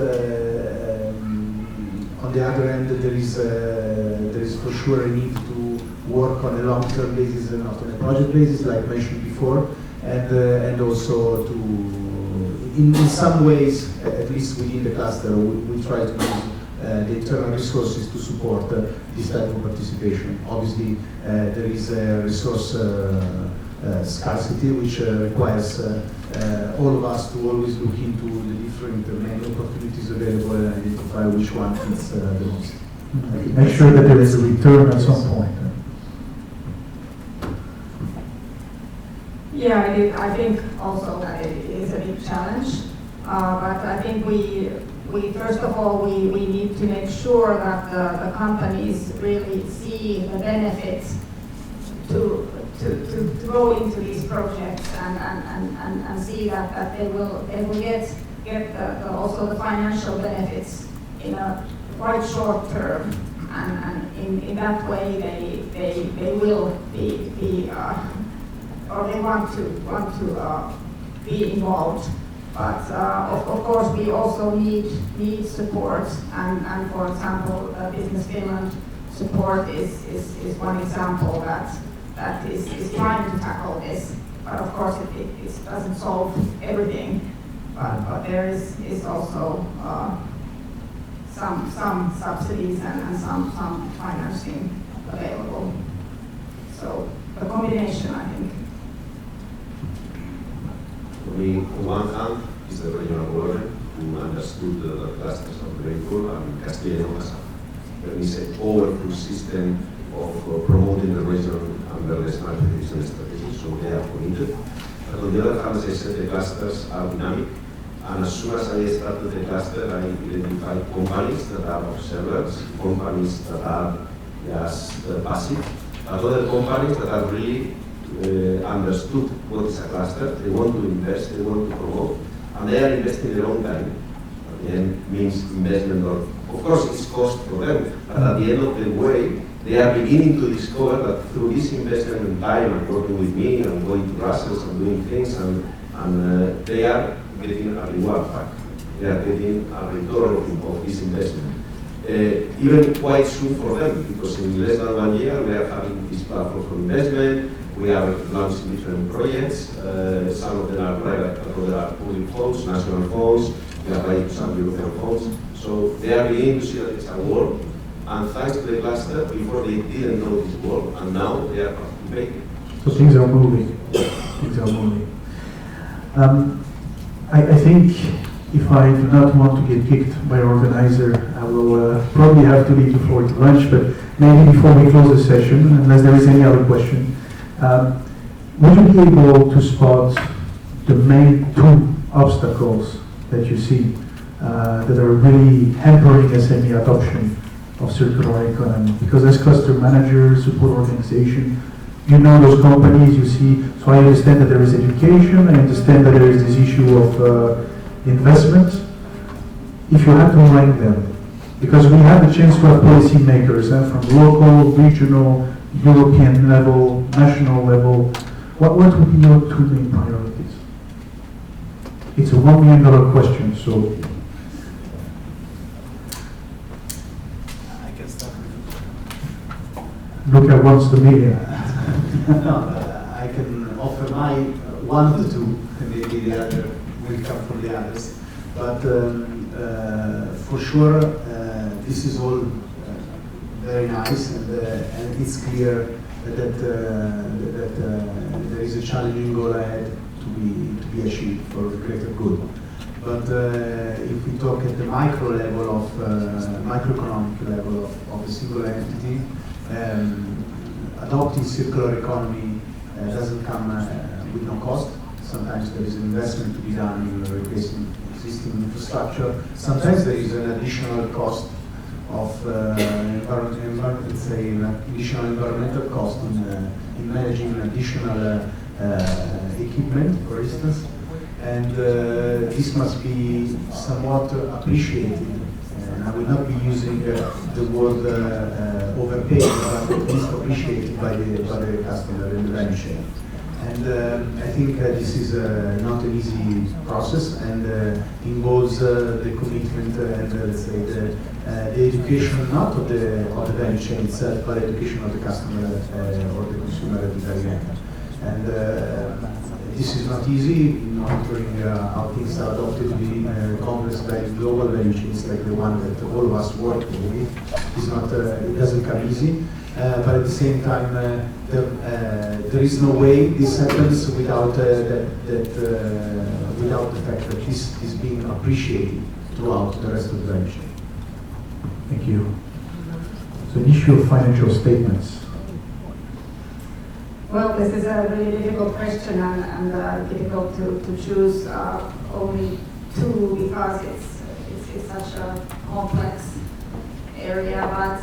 on the other hand, there is for sure a need to work on a long-term basis and not on a project basis, like mentioned before, and also to, in some ways, at least within the cluster, we try to use the internal resources to support this type of participation. Obviously, there is a resource scarcity, which requires all of us to always look into the different many opportunities available and identify which one fits the most. Make sure that there is a return at some point. Yeah, I think also that it is a big challenge, but I think we first of all we need to make sure that the companies really see the benefits to go into these projects and see that they will get also the financial benefits in a quite short term, and in that way they will be or they want to be involved. But of course we also need support, and for example Business Finland support is one example that is trying to tackle this. But of course it doesn't solve everything. But there is also some subsidies and some financing available. So a combination, I think. For me, on one hand, is the regional government who understood the clusters of the vehicle, and Castellano has a powerful system of promoting the region under the smart decision strategy, so they are committed. But on the other hand, as I said, the clusters are dynamic, and as soon as I started the cluster, I identified companies that are observers, companies that are just passive, but other companies that are really understood what is a cluster. They want to invest, they want to promote, and they are investing their own time. At the end means investment of course it's cost for them, but at the end of the way, they are beginning to discover that through this investment in time and working with me and going to Brussels and doing things, and they are getting a reward back. They are getting a return of this investment. Even quite soon for them, because in less than 1 year we are having this platform for investment. We are launching different projects. Some of them are private, others are public funds, national funds. We are writing some European funds. So they are beginning to see that it's a world. And thanks to the cluster, before they didn't know this world, and now they are participating. So things are moving. Things are moving. I think if I do not want to get kicked by our organizer, I will probably have to leave the floor to lunch, but maybe before we close the session, unless there is any other question, would you be able to spot the main two obstacles that you see that are really hampering SME adoption of circular economy? Because as cluster manager, support organization, you know those companies, you see, so I understand that there is education, I understand that there is this issue of investment. If you have to rank them, because we have the chance to have policy makers from local, regional, European level, national level, what would be your two main priorities? It's a $1 million question, so. I can start. Look at once the million. No, I can offer my one of the two, and maybe the other will come from the others. But for sure, this is all very nice, and it's clear that there is a challenging goal ahead to be achieved for the greater good. But if we talk at the micro level of microeconomic level of a single entity, adopting circular economy doesn't come with no cost. Sometimes there is an investment to be done in replacing existing infrastructure. Sometimes there is an additional cost of let's say an additional environmental cost in managing additional equipment, for instance, and this must be somewhat appreciated. And I will not be using the word overpaid, but at least appreciated by the customer in the value chain. And I think this is not an easy process, and involves the commitment and let's say the education not of the value chain itself, but education of the customer or the consumer at the very end. And this is not easy. Monitoring how things are adopted within complex global value chains like the one that all of us work with is not. It doesn't come easy. But at the same time, there is no way this happens without without the fact that this is being appreciated throughout the rest of the value chain. Thank you. So, an issue of financial statements. Well, this is a really difficult question and difficult to choose only two because it's such a complex area. But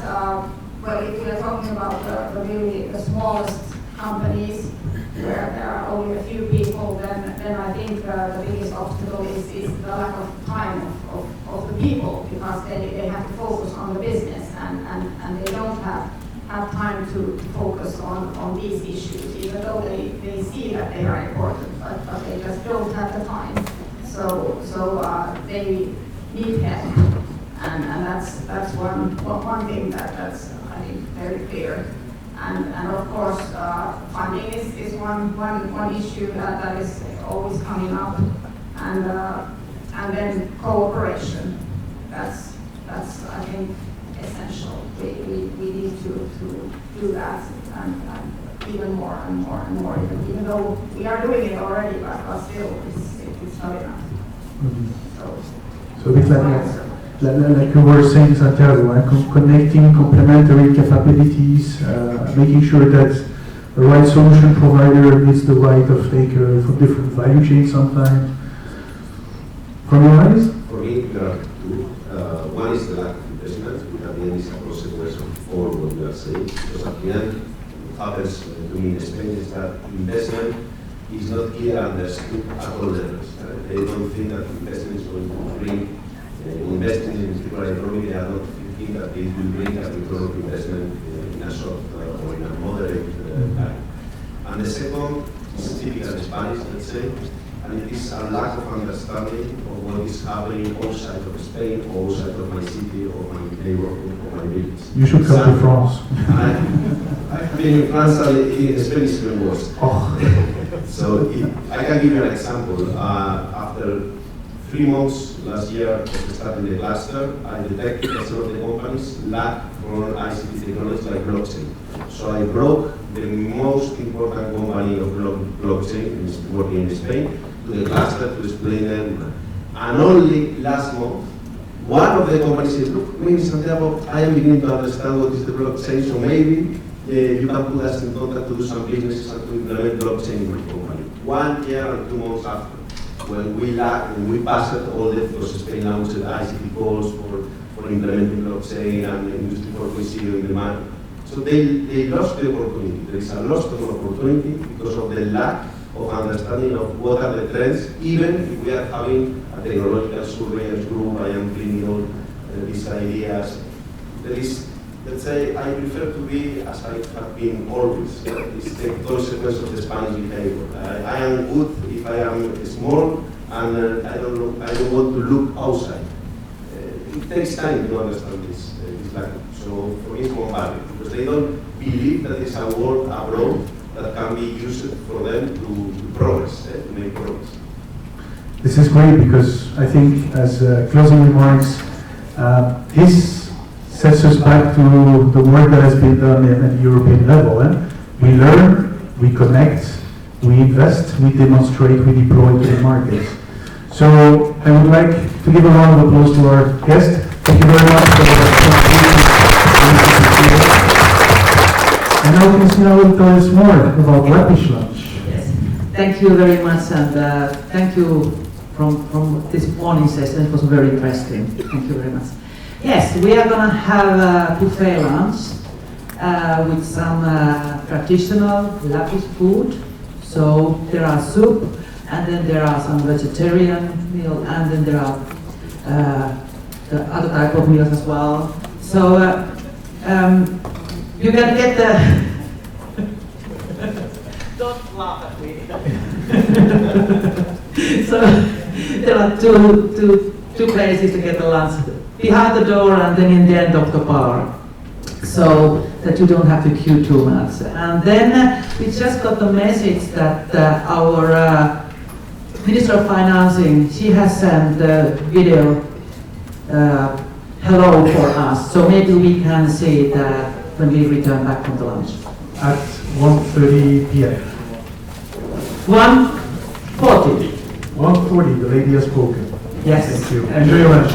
well, if we are talking about the smallest companies where there are only a few people, then I think the biggest obstacle is the lack of time of the people, because they have to focus on the business and they don't have time to focus on these issues, even though they see that they are important, but they just don't have the time. So they need help, and that's one thing that's I think very clear. And of course, funding is one issue that is always coming up, and then cooperation. That's I think essential. We need to do that and even more and more and more. Even though we are doing it already, but still it's not enough. Mm-hmm. So a bit like you were saying, Santiago, connecting complementary capabilities, making sure that the right solution provider is the right of taker for different value chains sometimes. From your eyes? For me, there are two. One is the lack of investment, which at the end is a consequence of all what we are saying. Because at the end, what happens to me in Spain is that investment is not clear understood at all levels. They don't think that investment is going to bring investing in the circular economy. They are not thinking that it will bring a return of investment in a short or in a moderate time. And the second is typical Spanish, let's say, and it is a lack of understanding of what is happening outside of Spain, or outside of my city, or my neighborhood, or my village. You should come to France. I've been in France, and in Spain is even worse. Oh. So I can give you an example. After 3 months last year of starting the cluster, I detected that some of the companies lack from ICT technology like blockchain. So I broke the most important company of blockchain working in Spain to the cluster to explain them. And only last month, one of the companies said, look, me, Santiago, I am beginning to understand what is the blockchain, so maybe you can put us in contact to do some businesses and to implement blockchain in my company. 1 year and 2 months after. When we passed all the, because Spain launched ICT calls for implementing blockchain and Industry 4.0 in the market. So they lost the opportunity. There is a loss of opportunity because of the lack of understanding of what are the trends, even if we are having a technological surveillance group. I am bringing all these ideas. There is, let's say, I prefer to be as I have been always. It's the consequence of the Spanish behavior. I am good if I am small, and I don't want to look outside. It takes time to understand this language. So for me, it's more valuable because they don't believe that it's a world abroad that can be used for them to progress, to make progress. This is great because I think, as closing remarks, this sets us back to the work that has been done at the European level. We learn, we connect, we invest, we demonstrate, we deploy to the markets. So I would like to give a round of applause to our guest. Thank you very much for the And now Cristina will tell us more about Rapid Lunch. Yes, thank you very much, and thank you from this morning session. It was very interesting. Thank you very much. Yes, we are going to have a buffet lunch with some traditional Lapis food. So there are soup, and then there are some vegetarian meal, and then there are the other type of meals as well. So you can get the Don't laugh at me. So there are two places to get the lunch. Behind the door and then in the end of the bar. So that you don't have to queue too much. And then we just got the message that our Minister of Financing, she has sent a video hello for us. So maybe we can see that when we return back from the lunch. At 1:30 p.m. 1:40. 1:40, the lady has spoken. Yes. Thank you. Enjoy your lunch.